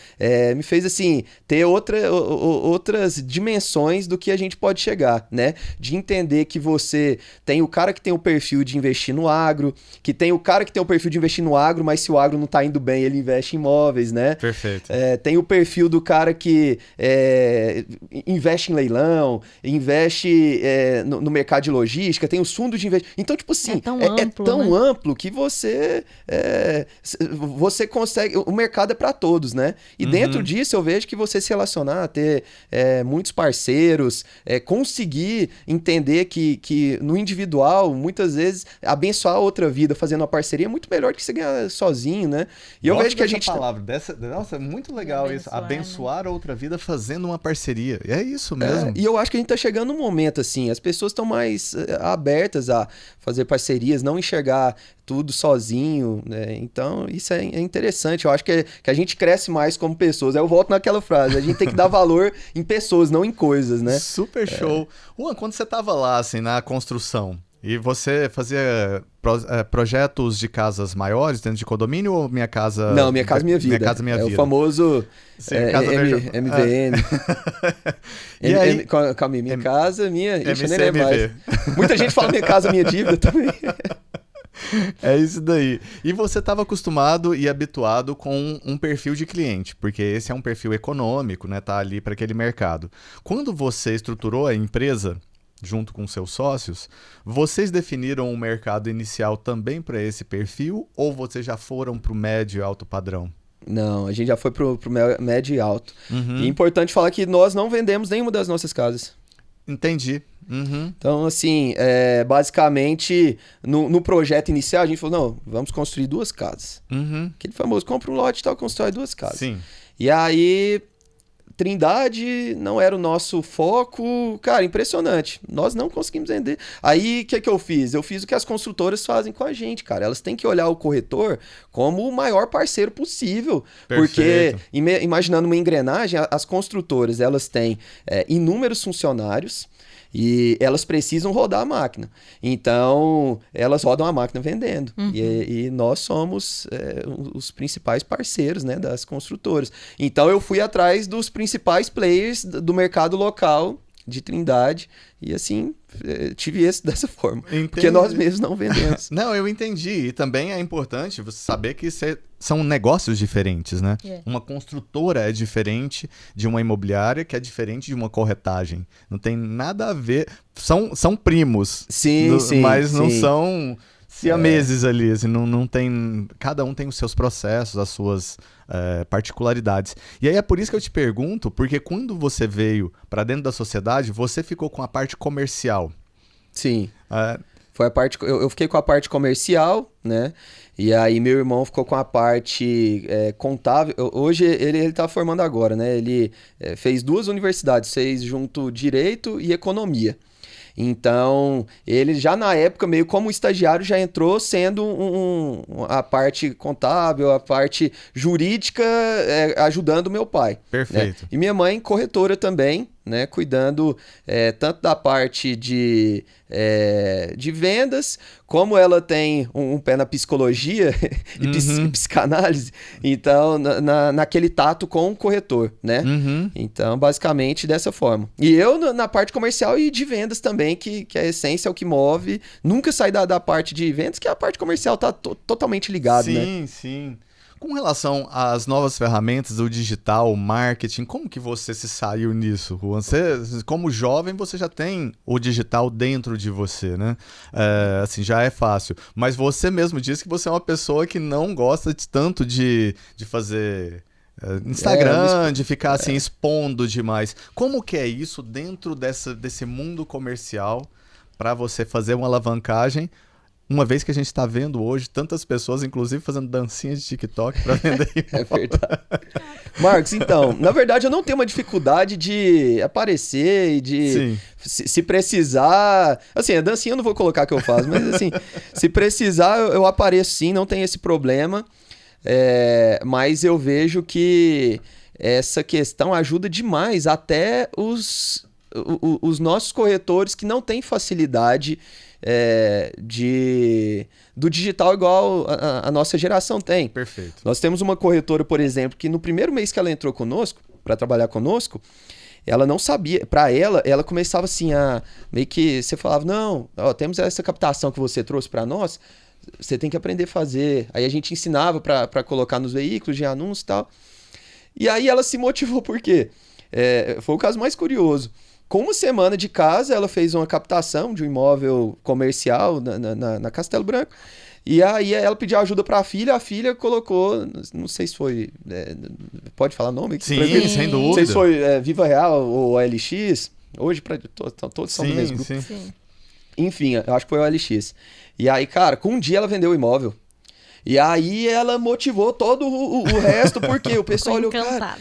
[SPEAKER 3] me fez, assim, ter outras dimensões do que a gente pode chegar, né? De entender que você tem o cara que tem o perfil de investir no agro, que tem o cara que tem o perfil de investir no agro, mas se o agro não tá indo bem, ele investe em imóveis, né?
[SPEAKER 1] Perfeito.
[SPEAKER 3] Tem o perfil do cara que investe em leilão, investe no mercado de logística, tem os fundos de investimento. Então, tipo assim, é tão amplo que você consegue... O mercado é para todos, né? E dentro disso eu vejo que você se relacionar, ter muitos parceiros, conseguir entender que no individual, muitas vezes, abençoar outra vida fazendo uma parceria é muito melhor do que você ganhar sozinho, né? E eu vejo que a gente...
[SPEAKER 1] Nossa, é muito legal isso. Abençoar outra vida fazendo uma parceria. E é isso mesmo.
[SPEAKER 3] E eu acho que a gente tá chegando num momento, assim, as pessoas estão mais abertas a fazer parcerias, não enxergar tudo sozinho, né? Então, isso é interessante. Eu acho que a gente cresce mais como pessoas. Aí eu volto naquela frase, a gente tem que dar valor em pessoas, não em coisas, né?
[SPEAKER 1] Super show. Juan, quando você tava lá, assim, na construção, e você fazia projetos de casas maiores dentro de condomínio ou Minha Casa...
[SPEAKER 3] Não, Minha Casa Minha Vida.
[SPEAKER 1] Minha Casa Minha Vida.
[SPEAKER 3] O famoso MVN.
[SPEAKER 1] E aí?
[SPEAKER 3] Calma aí, Minha Casa, Minha... Ixi, eu nem lembro
[SPEAKER 1] MCMV.
[SPEAKER 3] mais. Muita gente fala Minha Casa Minha Dívida também.
[SPEAKER 1] É isso daí. E você estava acostumado e habituado com um perfil de cliente, porque esse é um perfil econômico, né? Tá ali para aquele mercado. Quando você estruturou a empresa junto com seus sócios, vocês definiram um mercado inicial também para esse perfil ou vocês já foram para o médio e alto padrão?
[SPEAKER 3] Não, a gente já foi pro médio e alto. E é importante falar que nós não vendemos nenhuma das nossas casas.
[SPEAKER 1] Entendi.
[SPEAKER 3] Então, assim, basicamente, no projeto inicial, a gente falou, não, vamos construir 2 casas. Aquele famoso, compra um lote e tal, constrói 2 casas.
[SPEAKER 1] Sim.
[SPEAKER 3] E aí, Trindade não era o nosso foco. Cara, impressionante. Nós não conseguimos vender. Aí, o que eu fiz? Eu fiz o que as construtoras fazem com a gente, cara. Elas têm que olhar o corretor como o maior parceiro possível.
[SPEAKER 1] Perfeito.
[SPEAKER 3] Porque, imaginando uma engrenagem, as construtoras, elas têm inúmeros funcionários e elas precisam rodar a máquina. Então, elas rodam a máquina vendendo. E nós somos os principais parceiros, né, das construtoras. Então, eu fui atrás dos principais players do mercado local de Trindade e, assim, tive esse dessa forma.
[SPEAKER 1] Entendi.
[SPEAKER 3] Porque nós mesmos não vendemos.
[SPEAKER 1] Não, eu entendi. E também é importante você saber que são negócios diferentes, né? Uma construtora é diferente de uma imobiliária, que é diferente de uma corretagem. Não tem nada a ver. São primos.
[SPEAKER 3] Sim,
[SPEAKER 1] mas não são siameses ali. Assim, não tem, cada um tem os seus processos, as suas particularidades. E aí é por isso que eu te pergunto, porque quando você veio para dentro da sociedade, você ficou com a parte comercial.
[SPEAKER 3] Sim. Foi a parte, eu fiquei com a parte comercial, né? E aí meu irmão ficou com a parte contábil. Hoje ele tá formando agora, né? Ele fez 2 universidades, fez junto Direito e Economia. Então, ele já na época, meio como estagiário, já entrou sendo a parte contábil, a parte jurídica, ajudando meu pai.
[SPEAKER 1] Perfeito.
[SPEAKER 3] Né? E minha mãe, corretora também, né? Cuidando tanto da parte de vendas, como ela tem um pé na psicologia e psicanálise, então naquele tato com o corretor, né? Então, basicamente, dessa forma. E eu na parte comercial e de vendas também, que a essência é o que move. Nunca sair da parte de vendas, que a parte comercial tá totalmente ligada, né?
[SPEAKER 1] Sim, sim. Com relação às novas ferramentas, o digital, o marketing, como que você se saiu nisso, Juan? Você, como jovem, você já tem o digital dentro de você, né? Assim, já é fácil. Mas você mesmo disse que você é uma pessoa que não gosta tanto de fazer Instagram, de ficar assim, expondo demais. Como que é isso dentro desse mundo comercial para você fazer uma alavancagem Uma vez que a gente está vendo hoje tantas pessoas, inclusive, fazendo dancinhas de TikTok para vender imóvel.
[SPEAKER 3] É verdade. Marcos, então, na verdade eu não tenho uma dificuldade de aparecer e de... Se precisar... Assim, a dancinha eu não vou colocar que eu faço, mas assim, se precisar eu apareço sim, não tem esse problema. Mas eu vejo que essa questão ajuda demais até os nossos corretores que não têm facilidade do digital igual a nossa geração tem.
[SPEAKER 1] Perfeito.
[SPEAKER 3] Nós temos uma corretora, por exemplo, que no primeiro mês que ela entrou conosco, para trabalhar conosco, ela não sabia. Para ela começava assim a... Meio que você falava, não, ó, temos essa captação que você trouxe para nós, você tem que aprender a fazer. Aí a gente ensinava para colocar nos veículos de anúncio e tal. E aí ela se motivou, por quê? Foi o caso mais curioso. Com uma semana de casa, ela fez uma captação de um imóvel comercial na Castelo Branco. E aí ela pediu ajuda para a filha colocou, não sei se foi, pode falar nome?
[SPEAKER 1] Sim, sem dúvida.
[SPEAKER 3] Não sei se foi Viva Real ou OLX, hoje todos são do mesmo grupo.
[SPEAKER 1] Sim.
[SPEAKER 3] Enfim, eu acho que foi o OLX. E aí, cara, com um dia ela vendeu o imóvel. E aí ela motivou todo o resto, porque o pessoal olhou, cara...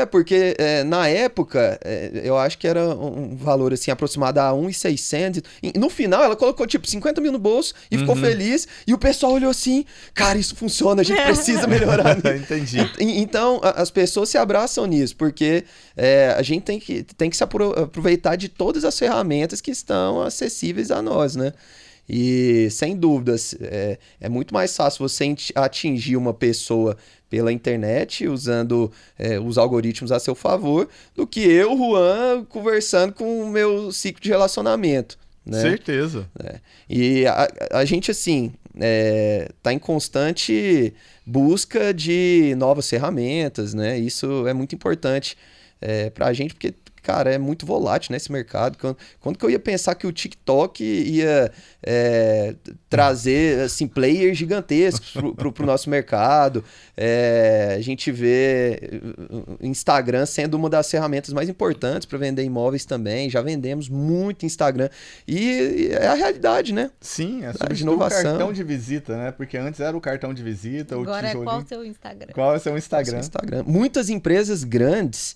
[SPEAKER 3] Porque na época, eu acho que era um valor assim, aproximado a 1.600. No final, ela colocou tipo 50 mil no bolso e ficou feliz. E o pessoal olhou assim, cara, isso funciona, a gente precisa melhorar.
[SPEAKER 1] Entendi.
[SPEAKER 3] Então, as pessoas se abraçam nisso, porque a gente tem que se aproveitar de todas as ferramentas que estão acessíveis a nós, né? E, sem dúvidas, é muito mais fácil você atingir uma pessoa pela internet, usando os algoritmos a seu favor, do que eu, Juan, conversando com o meu ciclo de relacionamento. Né?
[SPEAKER 1] Certeza.
[SPEAKER 3] E a gente, assim, tá em constante busca de novas ferramentas, né? Isso é muito importante pra gente, porque... Cara, é muito volátil nesse mercado. Quando que eu ia pensar que o TikTok ia trazer assim, players gigantescos pro nosso mercado? A gente vê Instagram sendo uma das ferramentas mais importantes para vender imóveis também. Já vendemos muito Instagram. E é a realidade, né?
[SPEAKER 1] Sim,
[SPEAKER 3] de inovação.
[SPEAKER 1] O cartão de visita, né? Porque antes era o cartão de visita.
[SPEAKER 2] Agora
[SPEAKER 1] o tijolinho.
[SPEAKER 2] qual é o seu Instagram?
[SPEAKER 1] Qual é o seu Instagram?
[SPEAKER 3] Muitas empresas grandes...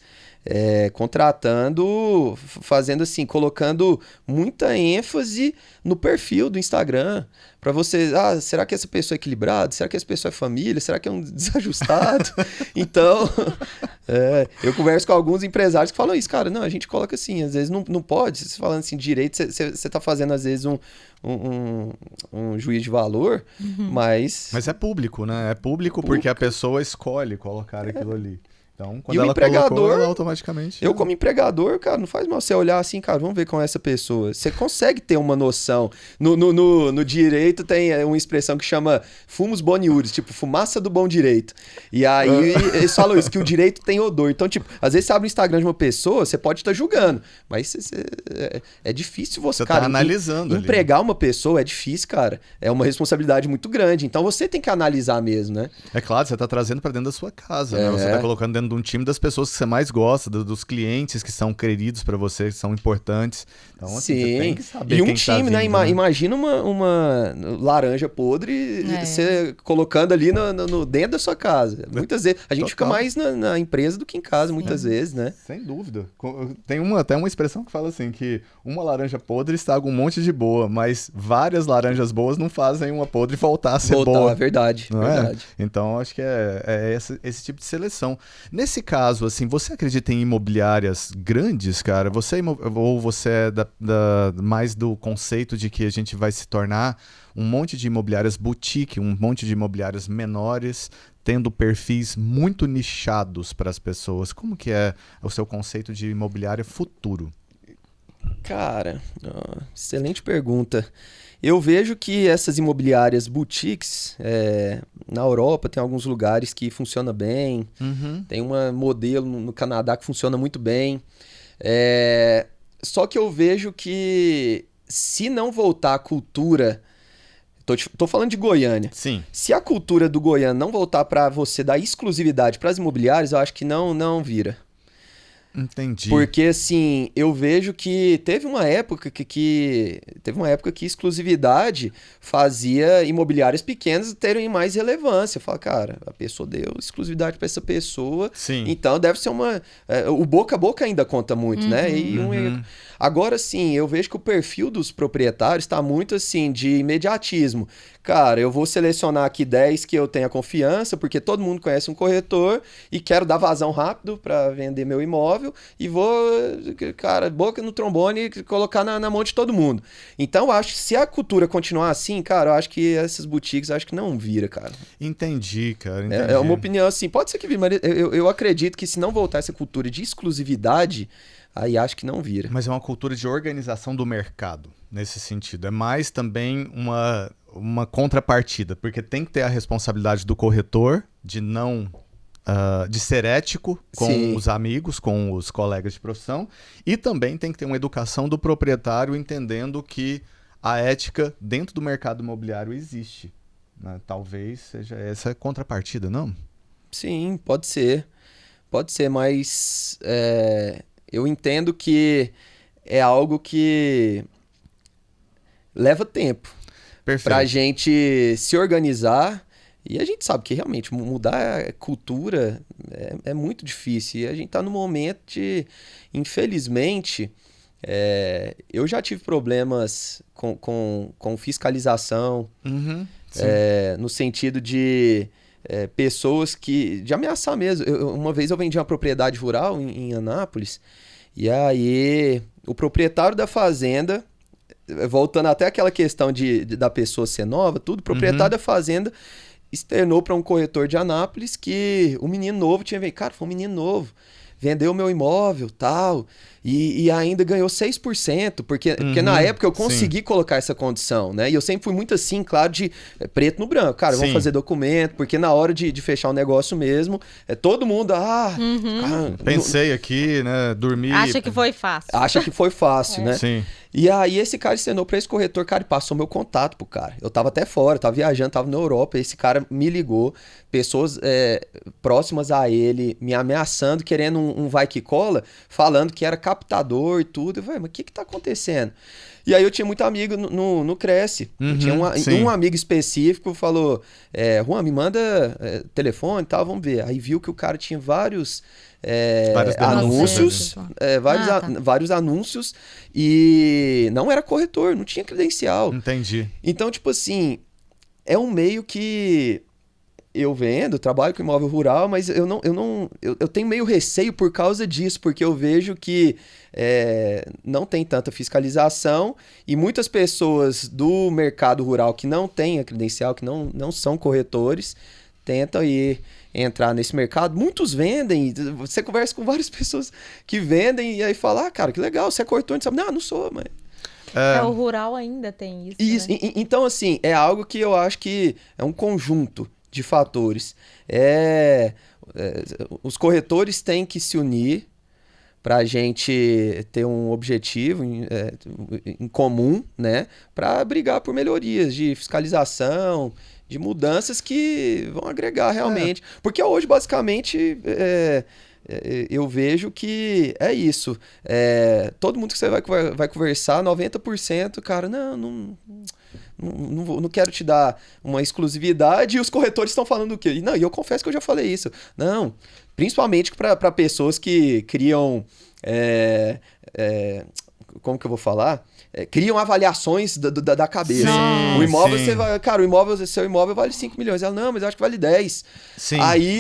[SPEAKER 3] contratando, fazendo assim, colocando muita ênfase no perfil do Instagram, para você, será que essa pessoa é equilibrada? Será que essa pessoa é família? Será que é um desajustado? Então, eu converso com alguns empresários que falam isso, cara, não, a gente coloca assim, às vezes não pode, você falando assim, direito, você tá fazendo às vezes um juízo de valor, mas...
[SPEAKER 1] Mas é público, né? É público porque a pessoa escolhe colocar aquilo ali. Então, quando
[SPEAKER 3] e
[SPEAKER 1] ela
[SPEAKER 3] o empregador,
[SPEAKER 1] colocou, ela automaticamente...
[SPEAKER 3] Eu como empregador, cara, não faz mal você olhar assim, cara, vamos ver com essa pessoa. Você consegue ter uma noção. No direito tem uma expressão que chama fumus boni iuris, tipo, fumaça do bom direito. E aí eles falam isso, que o direito tem odor. Então, tipo, às vezes você abre o Instagram de uma pessoa, você pode estar julgando, mas é difícil você
[SPEAKER 1] cara, tá analisando
[SPEAKER 3] empregar uma pessoa é difícil, cara. É uma responsabilidade muito grande. Então, você tem que analisar mesmo, né?
[SPEAKER 1] É claro, você tá trazendo para dentro da sua casa, né? Você tá colocando dentro de um time das pessoas que você mais gosta, dos clientes que são queridos para você, que são importantes. Então, assim, você tem que saber
[SPEAKER 3] quem
[SPEAKER 1] time,
[SPEAKER 3] tá vindo, né? Imagina uma laranja podre você colocando ali dentro da sua casa. Muitas vezes. A gente fica mais na empresa do que em casa, muitas vezes, né?
[SPEAKER 1] Sem dúvida. Tem até uma expressão que fala assim, que uma laranja podre estraga um monte de boa, mas várias laranjas boas não fazem uma podre voltar a ser boa.
[SPEAKER 3] É verdade, verdade.
[SPEAKER 1] Então, acho que é esse tipo de seleção. Nesse caso, assim, você acredita em imobiliárias grandes, cara? Ou você é mais do conceito de que a gente vai se tornar um monte de imobiliárias boutique, um monte de imobiliárias menores, tendo perfis muito nichados para as pessoas? Como que é o seu conceito de imobiliária futuro?
[SPEAKER 3] Cara, excelente pergunta. Eu vejo que essas imobiliárias boutiques, na Europa tem alguns lugares que funciona bem, tem uma modelo no Canadá que funciona muito bem, só que eu vejo que se não voltar a cultura, tô falando de Goiânia,
[SPEAKER 1] sim.
[SPEAKER 3] Se a cultura do Goiânia não voltar para você dar exclusividade para as imobiliárias, eu acho que não vira.
[SPEAKER 1] Entendi.
[SPEAKER 3] Porque, assim, eu vejo que teve uma época que exclusividade fazia imobiliárias pequenas terem mais relevância. Fala, cara, a pessoa deu exclusividade para essa pessoa,
[SPEAKER 1] Sim.
[SPEAKER 3] então deve ser o boca a boca ainda conta muito, né? Agora, sim, eu vejo que o perfil dos proprietários está muito, assim, de imediatismo. Cara, eu vou selecionar aqui 10 que eu tenha confiança, porque todo mundo conhece um corretor e quero dar vazão rápido para vender meu imóvel e vou, cara, boca no trombone e colocar na mão de todo mundo. Então, eu acho que se a cultura continuar assim, cara, eu acho que essas boutiques, acho que não vira, cara.
[SPEAKER 1] Entendi, cara. Entendi.
[SPEAKER 3] É uma opinião assim, pode ser que vire, mas eu acredito que se não voltar essa cultura de exclusividade, aí acho que não vira.
[SPEAKER 1] Mas é uma cultura de organização do mercado, nesse sentido. É mais também uma contrapartida, porque tem que ter a responsabilidade do corretor de não... de ser ético com
[SPEAKER 3] Sim.
[SPEAKER 1] os amigos, com os colegas de profissão, e também tem que ter uma educação do proprietário entendendo que a ética dentro do mercado imobiliário existe, né? Talvez seja essa a contrapartida, não?
[SPEAKER 3] Sim, pode ser, mas eu entendo que é algo que leva tempo
[SPEAKER 1] Perfeito.
[SPEAKER 3] pra gente se organizar. E a gente sabe que realmente mudar a cultura é muito difícil. E a gente tá num momento de, infelizmente, eu já tive problemas com fiscalização,
[SPEAKER 1] Sim.
[SPEAKER 3] no sentido de pessoas de ameaçar mesmo. Uma vez eu vendi uma propriedade rural em Anápolis, e aí o proprietário da fazenda, voltando até aquela questão da pessoa ser nova, tudo, o proprietário da fazenda externou para um corretor de Anápolis que o menino novo tinha vendido. Cara, foi um menino novo. Vendeu meu imóvel, tal, e ainda ganhou 6%, porque na época eu consegui colocar essa condição, né? E eu sempre fui muito assim, claro, de preto no branco. Cara, vamos fazer documento, porque na hora de fechar o negócio mesmo, todo mundo, cara,
[SPEAKER 1] pensei aqui, né, dormi...
[SPEAKER 2] Acha que foi fácil.
[SPEAKER 3] Acha que foi fácil, né?
[SPEAKER 1] Sim.
[SPEAKER 3] E aí esse cara externou pra esse corretor, cara, e passou meu contato pro cara. Eu tava até fora, tava viajando, tava na Europa, esse cara me ligou, pessoas próximas a ele me ameaçando, querendo um vai que cola, falando que era captador e tudo. Eu falei, mas o que tá acontecendo? E aí eu tinha muito amigo no Cresce. Tinha um amigo específico que falou, Juan, me manda telefone e tal, vamos ver. Aí viu que o cara tinha vários anúncios, vários anúncios, e não era corretor, não tinha credencial.
[SPEAKER 1] Entendi.
[SPEAKER 3] Então, tipo assim, é um meio que eu vendo, trabalho com imóvel rural, mas eu tenho meio receio por causa disso, porque eu vejo que não tem tanta fiscalização e muitas pessoas do mercado rural que não têm a credencial, que não são corretores, tentam entrar nesse mercado. Muitos vendem, você conversa com várias pessoas que vendem e aí fala, cara, que legal, você é corretor? A gente sabe, não sou, mas...
[SPEAKER 2] O rural ainda tem isso,
[SPEAKER 3] isso,
[SPEAKER 2] né?
[SPEAKER 3] Então, assim, é algo que eu acho que é um conjunto de fatores. Os corretores têm que se unir para a gente ter um objetivo em comum, né? Para brigar por melhorias de fiscalização, de mudanças que vão agregar realmente. Porque hoje, basicamente, eu vejo que é isso. Todo mundo que você vai conversar, 90%, cara, não quero te dar uma exclusividade, e os corretores estão falando o quê? Não, e eu confesso que eu já falei isso. Não, principalmente para pessoas que criam... como que eu vou falar? Criam avaliações da cabeça.
[SPEAKER 1] Sim,
[SPEAKER 3] o imóvel,
[SPEAKER 1] sim.
[SPEAKER 3] você vai... Cara, seu imóvel vale 5 milhões. Ela, não, mas eu acho que vale 10.
[SPEAKER 1] Sim.
[SPEAKER 3] Aí,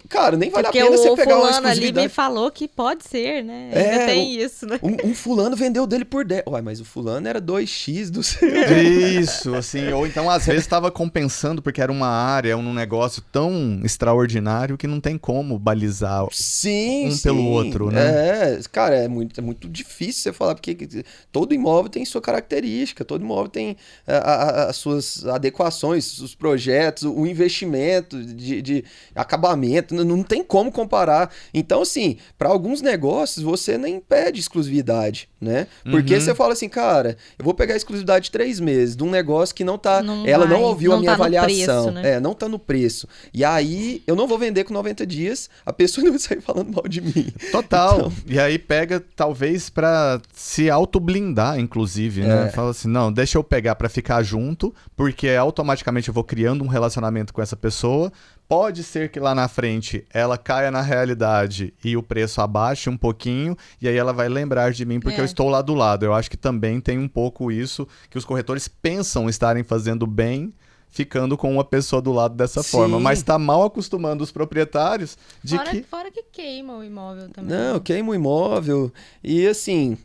[SPEAKER 3] cara, nem vale
[SPEAKER 2] Porque
[SPEAKER 3] a pena você
[SPEAKER 2] o
[SPEAKER 3] pegar uma
[SPEAKER 2] fulano ali
[SPEAKER 3] exclusividade.
[SPEAKER 2] me falou que pode ser, né? Ainda tem isso, né?
[SPEAKER 3] Um fulano vendeu dele por 10. Ué, mas o fulano era 2x do seu.
[SPEAKER 1] Isso, assim, ou então às vezes estava compensando porque era uma área, um negócio tão extraordinário que não tem como balizar
[SPEAKER 3] Sim,
[SPEAKER 1] pelo outro, né?
[SPEAKER 3] Cara, é muito difícil você falar, porque todo imóvel tem sua característica, todo imóvel tem as suas adequações, os projetos, o investimento de acabamento, não tem como comparar. Então, assim, para alguns negócios você nem pede exclusividade, né? Porque você fala assim, cara, eu vou pegar a exclusividade de 3 meses de um negócio que não tá... ela não ouviu a minha avaliação. Preço, né? Não tá no preço. E aí, eu não vou vender com 90 dias, a pessoa não vai sair falando mal de mim.
[SPEAKER 1] Total. Então... E aí pega, talvez, pra se auto-blindar, inclusive, né? Fala assim, não, deixa eu pegar pra ficar junto, porque automaticamente eu vou criando um relacionamento com essa pessoa. Pode ser que lá na frente ela caia na realidade e o preço abaixe um pouquinho, e aí ela vai lembrar de mim porque eu estou lá do lado. Eu acho que também tem um pouco isso, que os corretores pensam estarem fazendo bem, ficando com uma pessoa do lado dessa forma, mas tá mal acostumando os proprietários de
[SPEAKER 2] Fora que queima o imóvel também.
[SPEAKER 3] Não, queima o imóvel. E assim,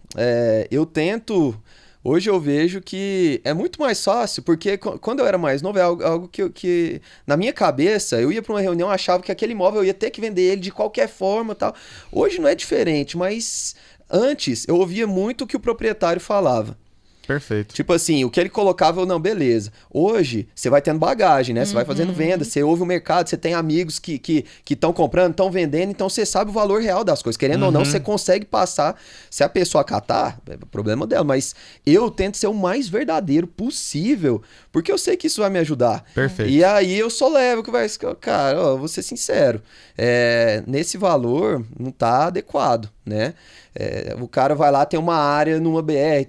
[SPEAKER 3] eu tento... Hoje eu vejo que é muito mais fácil, porque quando eu era mais novo, é algo que na minha cabeça, eu ia para uma reunião, achava que aquele imóvel eu ia ter que vender ele de qualquer forma e tal. Hoje não é diferente, mas antes eu ouvia muito o que o proprietário falava.
[SPEAKER 1] Perfeito.
[SPEAKER 3] Tipo assim, o que ele colocava, eu não, beleza. Hoje, você vai tendo bagagem, né? Você vai fazendo venda, você ouve o mercado, você tem amigos que estão comprando, estão vendendo, então você sabe o valor real das coisas. Querendo ou não, você consegue passar. Se a pessoa acatar, é problema dela, mas eu tento ser o mais verdadeiro possível, porque eu sei que isso vai me ajudar.
[SPEAKER 1] Perfeito.
[SPEAKER 3] E aí eu só levo que vai... Cara, ó, vou ser sincero, nesse valor não tá adequado, né? O cara vai lá, tem uma área numa BR,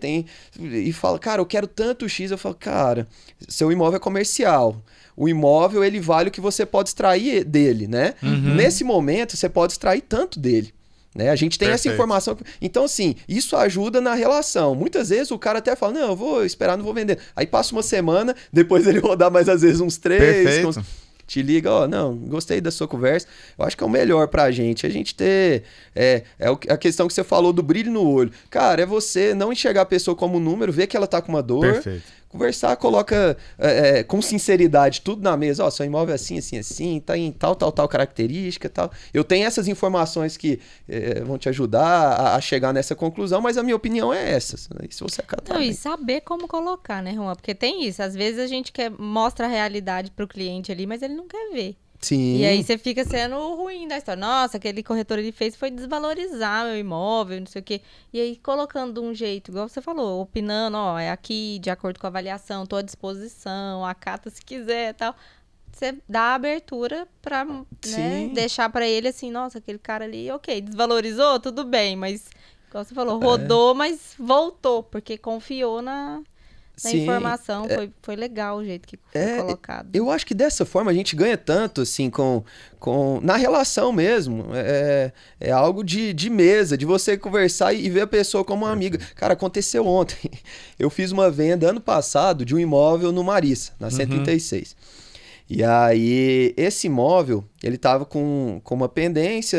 [SPEAKER 3] e fala, cara, eu quero tanto X. Eu falo, cara, seu imóvel é comercial. O imóvel, ele vale o que você pode extrair dele, né? Nesse momento, você pode extrair tanto dele. Né? A gente tem essa informação. Então, assim, isso ajuda na relação. Muitas vezes o cara até fala, não, eu vou esperar, não vou vender. Aí passa uma semana, depois ele rodar mais às vezes uns 3... Te liga, ó, não, gostei da sua conversa. Eu acho que é o melhor pra gente. A gente ter... a questão que você falou do brilho no olho. Cara, é você não enxergar a pessoa como um número, ver que ela tá com uma dor.
[SPEAKER 1] Perfeito.
[SPEAKER 3] Conversar, coloca com sinceridade tudo na mesa. Ó, seu imóvel é assim, assim, assim, tá em tal característica, tal. Eu tenho essas informações que vão te ajudar a chegar nessa conclusão, mas a minha opinião é essa. E se você acatar...
[SPEAKER 2] Não, e saber como colocar, né, Juan? Porque tem isso. Às vezes a gente mostra a realidade pro cliente ali, mas ele não quer ver.
[SPEAKER 3] Sim.
[SPEAKER 2] E aí você fica sendo ruim da história. Nossa, aquele corretor ele fez foi desvalorizar meu imóvel, não sei o quê. E aí colocando de um jeito, igual você falou, opinando, ó, é aqui, de acordo com a avaliação, tô à disposição, acata se quiser e tal. Você dá a abertura pra, né, deixar pra ele assim, nossa, aquele cara ali, ok, desvalorizou, tudo bem, mas, igual você falou, rodou, mas voltou, porque confiou na informação, foi legal o jeito que foi colocado.
[SPEAKER 3] Eu acho que dessa forma a gente ganha tanto, assim, na relação mesmo. É algo de mesa, de você conversar e ver a pessoa como uma amiga. Cara, aconteceu ontem. Eu fiz uma venda ano passado de um imóvel no Marissa, na 136. E aí, esse imóvel, ele tava com uma pendência,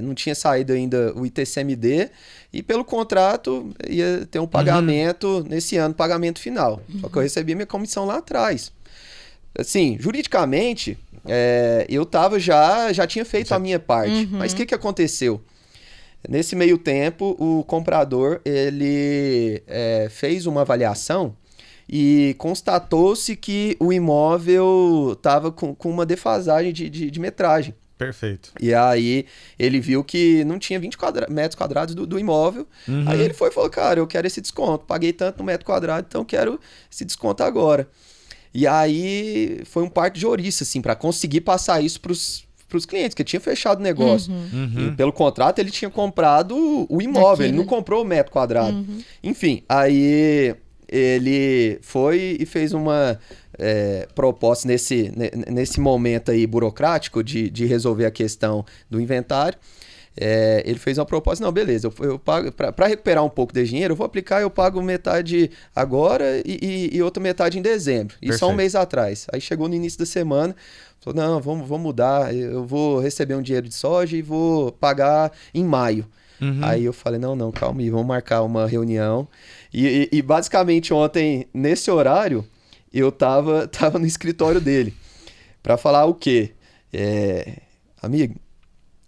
[SPEAKER 3] não tinha saído ainda o ITCMD, e pelo contrato ia ter um pagamento nesse ano, pagamento final. Só que eu recebi minha comissão lá atrás. Assim, juridicamente, eu já tinha feito a minha parte. Mas o que aconteceu? Nesse meio tempo, o comprador, ele fez uma avaliação e constatou-se que o imóvel estava com uma defasagem de metragem.
[SPEAKER 1] Perfeito.
[SPEAKER 3] E aí ele viu que não tinha 20 metros quadrados do imóvel. Aí ele foi e falou, cara, eu quero esse desconto. Paguei tanto no metro quadrado, então quero esse desconto agora. E aí foi um parto de ouriça, assim, para conseguir passar isso pros clientes, que tinha fechado o negócio. E pelo contrato ele tinha comprado o imóvel, ele não comprou o metro quadrado. Enfim, aí ele foi e fez uma proposta nesse momento aí burocrático de resolver a questão do inventário. Ele fez uma proposta, não, beleza, eu pago, para recuperar um pouco de dinheiro, eu vou aplicar, eu pago metade agora e outra metade em dezembro. Isso há um mês atrás. Aí chegou no início da semana, falou, não, vamos mudar, eu vou receber um dinheiro de soja e vou pagar em maio. Aí eu falei, não, calma aí, vamos marcar uma reunião. E basicamente ontem, nesse horário, eu tava no escritório dele para falar o quê? Amigo,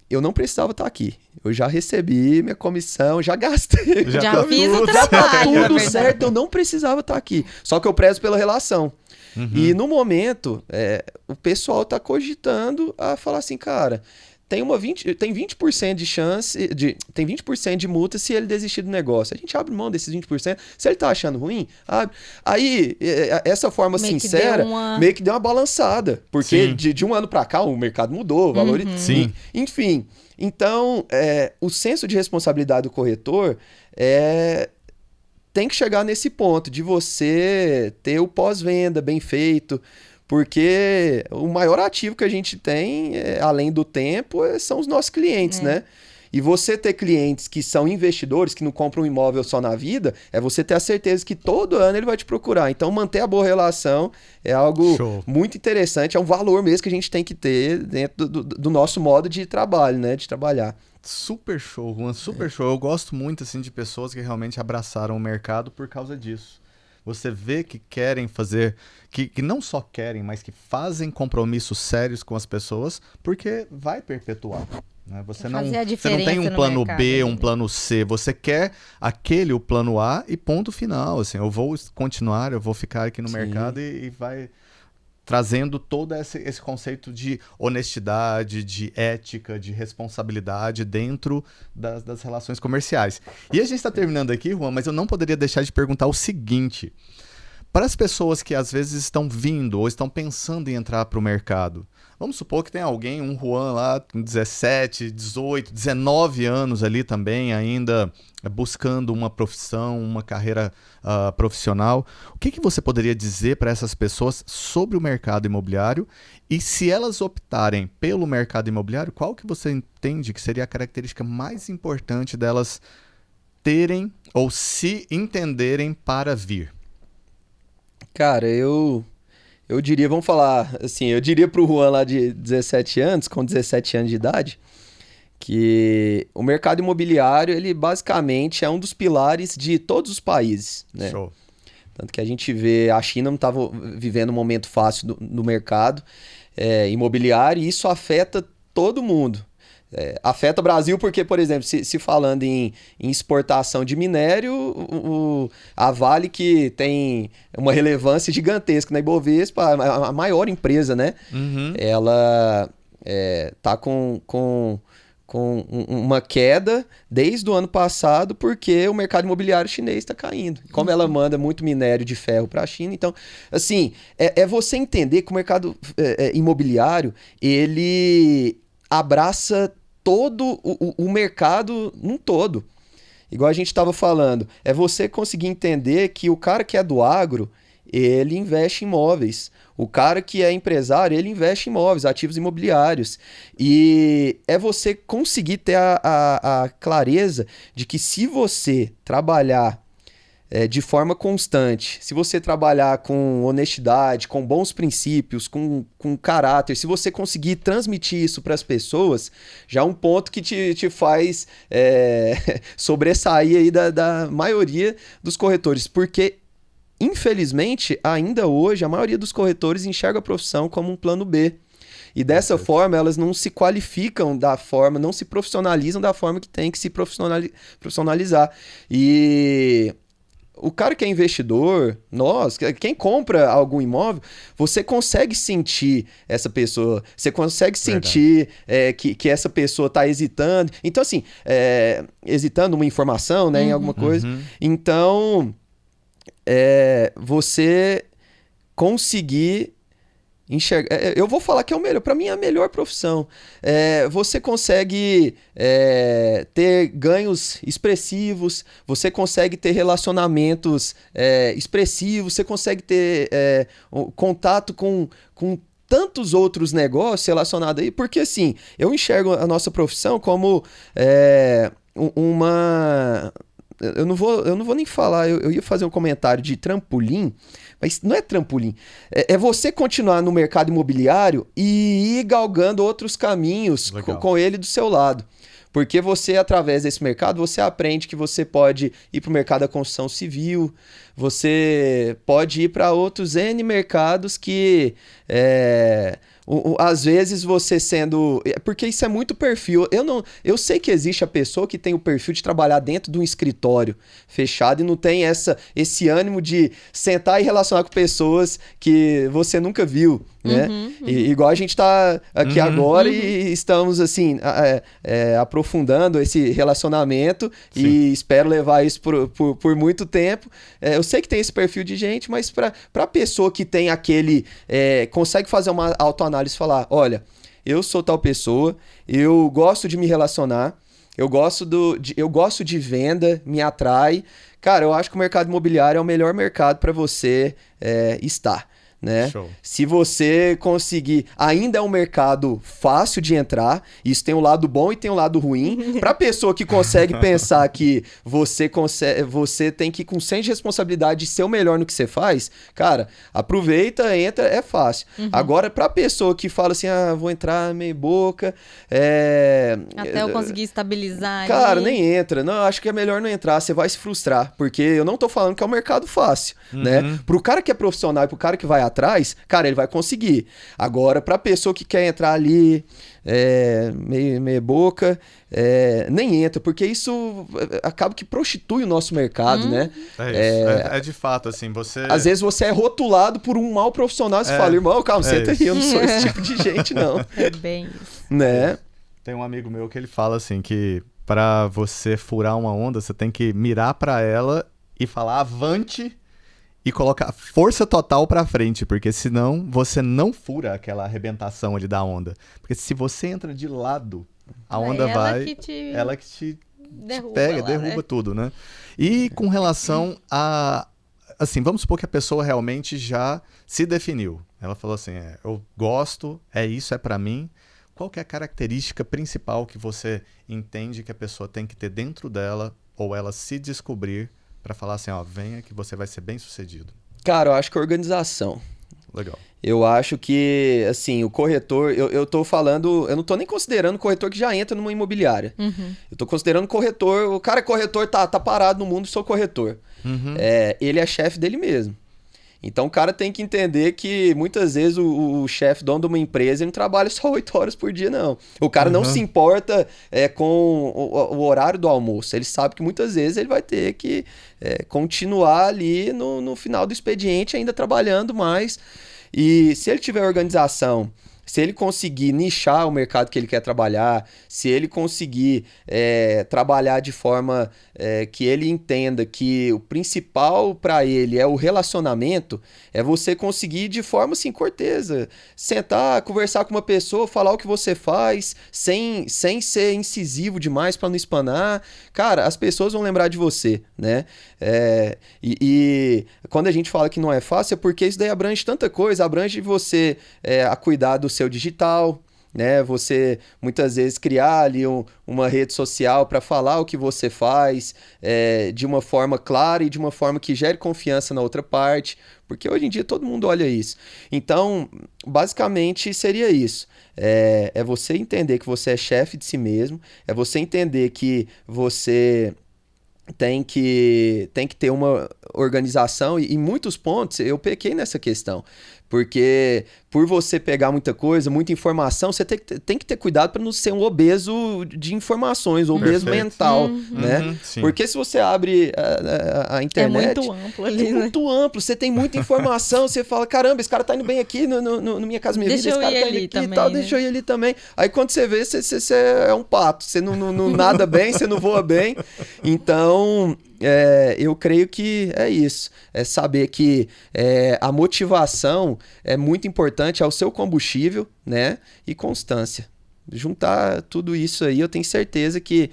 [SPEAKER 3] eu não precisava estar aqui. Eu já recebi minha comissão, já gastei.
[SPEAKER 2] Já fiz o trabalho.
[SPEAKER 3] Já tá tudo certo, eu não precisava estar aqui. Só que eu prezo pela relação. E no momento, o pessoal tá cogitando a falar assim, cara, tem 20% de chance, tem 20% de multa se ele desistir do negócio. A gente abre mão desses 20%. Se ele tá achando ruim, abre. Aí, essa forma sincera, meio que deu uma balançada. Porque de um ano para cá, o mercado mudou, o valor...
[SPEAKER 1] Sim.
[SPEAKER 3] Enfim, então, o senso de responsabilidade do corretor tem que chegar nesse ponto de você ter o pós-venda bem feito, porque o maior ativo que a gente tem, além do tempo, são os nossos clientes, né? E você ter clientes que são investidores, que não compram um imóvel só na vida, é você ter a certeza que todo ano ele vai te procurar. Então, manter a boa relação é algo muito interessante, é um valor mesmo que a gente tem que ter dentro do nosso modo de trabalho, né? De trabalhar.
[SPEAKER 1] Super show, Juan, super show. Eu gosto muito, assim, de pessoas que realmente abraçaram o mercado por causa disso. Você vê que querem fazer, que não só querem, mas que fazem compromissos sérios com as pessoas, porque vai perpetuar. Né? Você não tem um plano B, um plano C. Você quer o plano A e ponto final. Assim, eu vou continuar, eu vou ficar aqui no mercado e vai trazendo todo esse conceito de honestidade, de ética, de responsabilidade dentro das relações comerciais. E a gente está terminando aqui, Juan, mas eu não poderia deixar de perguntar o seguinte. Para as pessoas que às vezes estão vindo ou estão pensando em entrar para o mercado, vamos supor que tem alguém, um Juan lá com 17, 18, 19 anos ali também, ainda buscando uma profissão, uma carreira profissional. O que você poderia dizer para essas pessoas sobre o mercado imobiliário? E se elas optarem pelo mercado imobiliário, qual que você entende que seria a característica mais importante delas terem ou se entenderem para vir?
[SPEAKER 3] Cara, eu diria, vamos falar assim, eu diria pro Juan lá de 17 anos, com 17 anos de idade, que o mercado imobiliário, ele basicamente é um dos pilares de todos os países, né?
[SPEAKER 1] Show.
[SPEAKER 3] Tanto que a gente vê, a China não estava vivendo um momento fácil no mercado imobiliário, e isso afeta todo mundo. Afeta o Brasil porque, por exemplo, se falando em exportação de minério, a Vale, que tem uma relevância gigantesca na Ibovespa, a maior empresa, né? Ela tá com uma queda desde o ano passado porque o mercado imobiliário chinês está caindo. Como ela manda muito minério de ferro para a China, então, assim, você entender que o mercado imobiliário, ele abraça todo o mercado num todo. Igual a gente estava falando, é você conseguir entender que o cara que é do agro, ele investe em imóveis. O cara que é empresário, ele investe em imóveis, ativos imobiliários. E é você conseguir ter a clareza de que se você trabalhar de forma constante, se você trabalhar com honestidade, com bons princípios, com caráter, se você conseguir transmitir isso para as pessoas, já é um ponto que te faz sobressair aí da maioria dos corretores, porque infelizmente, ainda hoje, a maioria dos corretores enxerga a profissão como um plano B. E dessa forma, elas não se qualificam da forma, não se profissionalizam da forma que tem que se profissionalizar. E o cara que é investidor, quem compra algum imóvel, você consegue sentir essa pessoa, você consegue sentir que essa pessoa está hesitando. Então, assim, hesitando uma informação, né, em alguma coisa. Então, você conseguir enxergar. Eu vou falar que é o melhor, para mim é a melhor profissão. Você consegue ter ganhos expressivos, você consegue ter relacionamentos expressivos, você consegue ter contato com tantos outros negócios relacionados aí, porque assim, eu enxergo a nossa profissão como uma... Eu não vou nem falar, eu ia fazer um comentário de trampolim, mas não é trampolim. É você continuar no mercado imobiliário e ir galgando outros caminhos com ele do seu lado. Porque você, através desse mercado, você aprende que você pode ir para o mercado da construção civil, você pode ir para outros N mercados que às vezes você sendo... Porque isso é muito perfil. Eu sei que existe a pessoa que tem o perfil de trabalhar dentro de um escritório fechado e não tem esse ânimo de sentar e relacionar com pessoas que você nunca viu, né? Igual a gente tá aqui agora e estamos, assim, aprofundando esse relacionamento. Sim. E espero levar isso por muito tempo. Eu sei que tem esse perfil de gente, mas pra pessoa que tem aquele... consegue fazer uma autoanálise e falar, olha, eu sou tal pessoa, eu gosto de me relacionar, eu gosto de venda, me atrai. Cara, eu acho que o mercado imobiliário é o melhor mercado para você estar. Né? Se você conseguir, ainda é um mercado fácil de entrar, isso tem um lado bom e tem um lado ruim. Para pessoa que consegue pensar que você tem que ir com senso de responsabilidade de ser o melhor no que você faz, cara, aproveita, entra, é fácil. Agora, para pessoa que fala assim, vou entrar meio boca,
[SPEAKER 2] até eu conseguir estabilizar,
[SPEAKER 3] cara, nem entra. Não, acho que é melhor não entrar, você vai se frustrar, porque eu não tô falando que é um mercado fácil, né? Pro cara que é profissional e pro cara que vai atrás, cara, ele vai conseguir. Agora, pra pessoa que quer entrar ali, meio boca, nem entra, porque isso acaba que prostitui o nosso mercado, né?
[SPEAKER 1] É de fato, assim, você...
[SPEAKER 3] Às vezes você é rotulado por um mau profissional, você fala, irmão, calma, senta aí, eu não sou esse tipo de gente, não.
[SPEAKER 2] É bem isso.
[SPEAKER 3] Né?
[SPEAKER 1] Tem um amigo meu que ele fala assim, que pra você furar uma onda, você tem que mirar pra ela e falar avante e colocar força total pra frente, porque senão você não fura aquela arrebentação ali da onda. Porque se você entra de lado, a onda ela que te pega, derruba tudo, né? E com relação a... Assim, vamos supor que a pessoa realmente já se definiu. Ela falou assim, eu gosto, isso é pra mim. Qual que é a característica principal que você entende que a pessoa tem que ter dentro dela, ou ela se descobrir, para falar assim, venha que você vai ser bem sucedido?
[SPEAKER 3] Cara, eu acho que a organização.
[SPEAKER 1] Legal.
[SPEAKER 3] Eu acho que, assim, o corretor... Eu tô falando... Eu não tô nem considerando o corretor que já entra numa imobiliária. Eu tô considerando corretor... O cara é corretor, tá parado no mundo, sou corretor. Ele é chefe dele mesmo. Então o cara tem que entender que muitas vezes o chefe, dono de uma empresa, ele não trabalha só 8 horas por dia, não. O cara não se importa com o horário do almoço. Ele sabe que muitas vezes ele vai ter que continuar ali no final do expediente ainda trabalhando mais. E se ele tiver organização, se ele conseguir nichar o mercado que ele quer trabalhar, se ele conseguir trabalhar de forma que ele entenda que o principal para ele é o relacionamento, é você conseguir de forma assim, cortesa, sentar, conversar com uma pessoa, falar o que você faz, sem ser incisivo demais para não espanar. Cara, as pessoas vão lembrar de você, né? E quando a gente fala que não é fácil, é porque isso daí abrange tanta coisa, abrange você a cuidar do seu digital, né? Você muitas vezes criar ali uma rede social para falar o que você faz de uma forma clara e de uma forma que gere confiança na outra parte, porque hoje em dia todo mundo olha isso. Então, basicamente seria isso. É você entender que você é chefe de si mesmo, é você entender que você tem que ter uma organização e em muitos pontos eu pequei nessa questão. Porque por você pegar muita coisa, muita informação, você tem que ter cuidado para não ser um obeso de informações, obeso mental, né? Porque se você abre a internet...
[SPEAKER 2] É muito amplo ali,
[SPEAKER 3] né? Muito amplo, você tem muita informação, você fala, caramba, esse cara tá indo bem aqui no Minha Casa Minha Vida, esse cara tá indo aqui e tal, deixa eu ir ali também. Aí quando você vê, você é um pato, você não nada bem, você não voa bem. Então... eu creio que é isso, é saber que a motivação é muito importante, é o seu combustível, né? E constância. Juntar tudo isso aí, eu tenho certeza que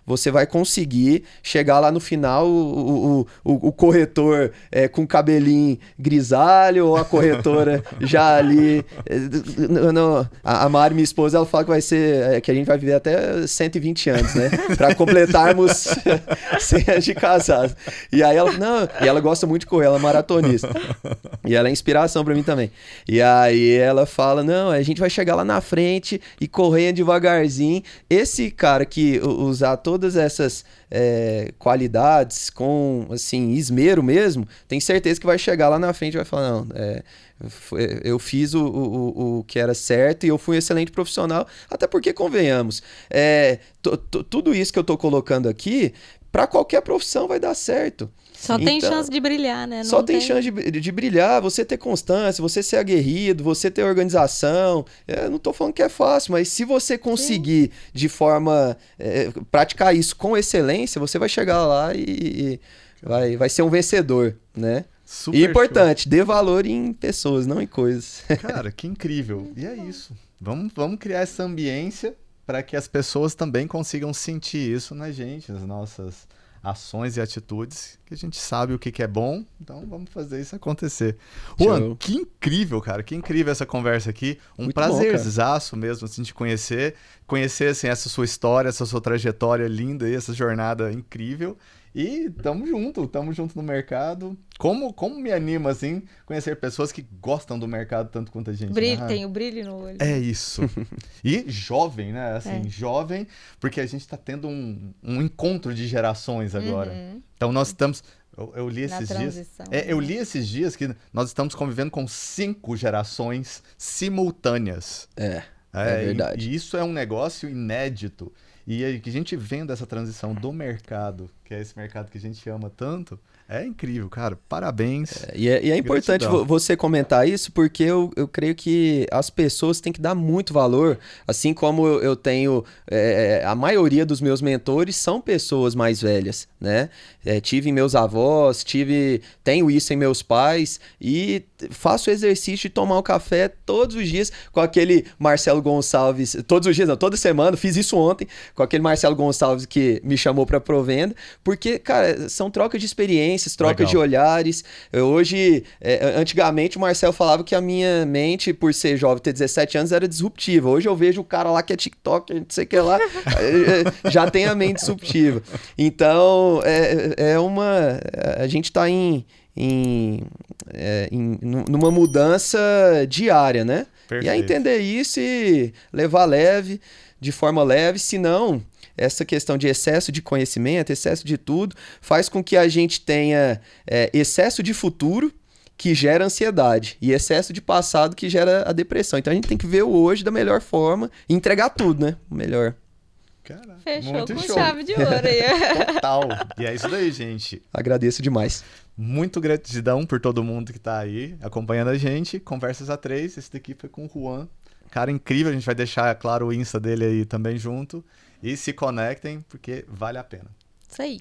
[SPEAKER 3] você vai conseguir chegar lá no final, o corretor com cabelinho grisalho, ou a corretora já ali... A Mari, minha esposa, ela fala que vai ser... que a gente vai viver até 120 anos, né? Para completarmos 100 anos de casado. E aí ela... Não, e ela gosta muito de correr, ela é maratonista. E ela é inspiração pra mim também. E aí ela fala, não, a gente vai chegar lá na frente e correndo devagarzinho. Esse cara que usar todas essas qualidades com, assim, esmero mesmo, tem certeza que vai chegar lá na frente e vai falar, não, eu fiz o que era certo e eu fui um excelente profissional. Até porque, convenhamos, tudo isso que eu tô colocando aqui, pra qualquer profissão vai dar certo.
[SPEAKER 2] Só tem chance de brilhar, né?
[SPEAKER 3] Só tem chance de brilhar, você ter constância, você ser aguerrido, você ter organização. Eu não tô falando que é fácil, mas se você conseguir de forma... praticar isso com excelência, você vai chegar lá e vai ser um vencedor, né?
[SPEAKER 1] Super
[SPEAKER 3] e importante, dê valor em pessoas, não em coisas.
[SPEAKER 1] Cara, que incrível. E é isso. Vamos criar essa ambiência para que as pessoas também consigam sentir isso na gente, nas nossas ações e atitudes, que a gente sabe o que é bom, então vamos fazer isso acontecer. Juan, que incrível, cara, que incrível essa conversa aqui, um prazerzaço mesmo, assim, de conhecer assim, essa sua história, essa sua trajetória linda aí, essa jornada incrível, e tamo junto no mercado. Como me anima, assim, conhecer pessoas que gostam do mercado tanto quanto a gente.
[SPEAKER 2] Brilho, tem o brilho no olho.
[SPEAKER 1] É isso. E jovem, né? Assim, jovem, porque a gente tá tendo um encontro de gerações agora. Então nós estamos... Eu li esses dias. Eu li esses dias que nós estamos convivendo com 5 gerações simultâneas.
[SPEAKER 3] É verdade.
[SPEAKER 1] E isso é um negócio inédito. E aí, que a gente vendo essa transição do mercado, que é esse mercado que a gente ama tanto, é incrível, cara. Parabéns.
[SPEAKER 3] E é importante você comentar isso, porque eu creio que as pessoas têm que dar muito valor, assim como eu tenho... a maioria dos meus mentores são pessoas mais velhas, né? Tive meus avós, tenho isso em meus pais, e faço o exercício de tomar um café todos os dias com aquele Marcelo Gonçalves, todos os dias não, toda semana, fiz isso ontem, com aquele Marcelo Gonçalves que me chamou para Provenda, porque, cara, são trocas de experiências, trocas de olhares. Hoje, antigamente o Marcelo falava que a minha mente, por ser jovem, ter 17 anos, era disruptiva. Hoje eu vejo o cara lá que é TikTok, não sei o que lá, já tem a mente disruptiva. Então, a gente tá numa mudança diária, né?
[SPEAKER 1] Perfeito.
[SPEAKER 3] E a entender isso e levar leve, de forma leve, senão essa questão de excesso de conhecimento, excesso de tudo, faz com que a gente tenha excesso de futuro, que gera ansiedade, e excesso de passado, que gera a depressão. Então a gente tem que ver o hoje da melhor forma e entregar tudo, né? O melhor.
[SPEAKER 1] Caraca,
[SPEAKER 2] fechou com chave de ouro aí.
[SPEAKER 1] Total. E é isso daí, gente.
[SPEAKER 3] Agradeço demais.
[SPEAKER 1] Muito gratidão por todo mundo que tá aí acompanhando a gente. Conversas A3, esse daqui foi com o Juan. Cara, incrível. A gente vai deixar, claro, o Insta dele aí também junto. E se conectem, porque vale a pena.
[SPEAKER 2] Isso aí.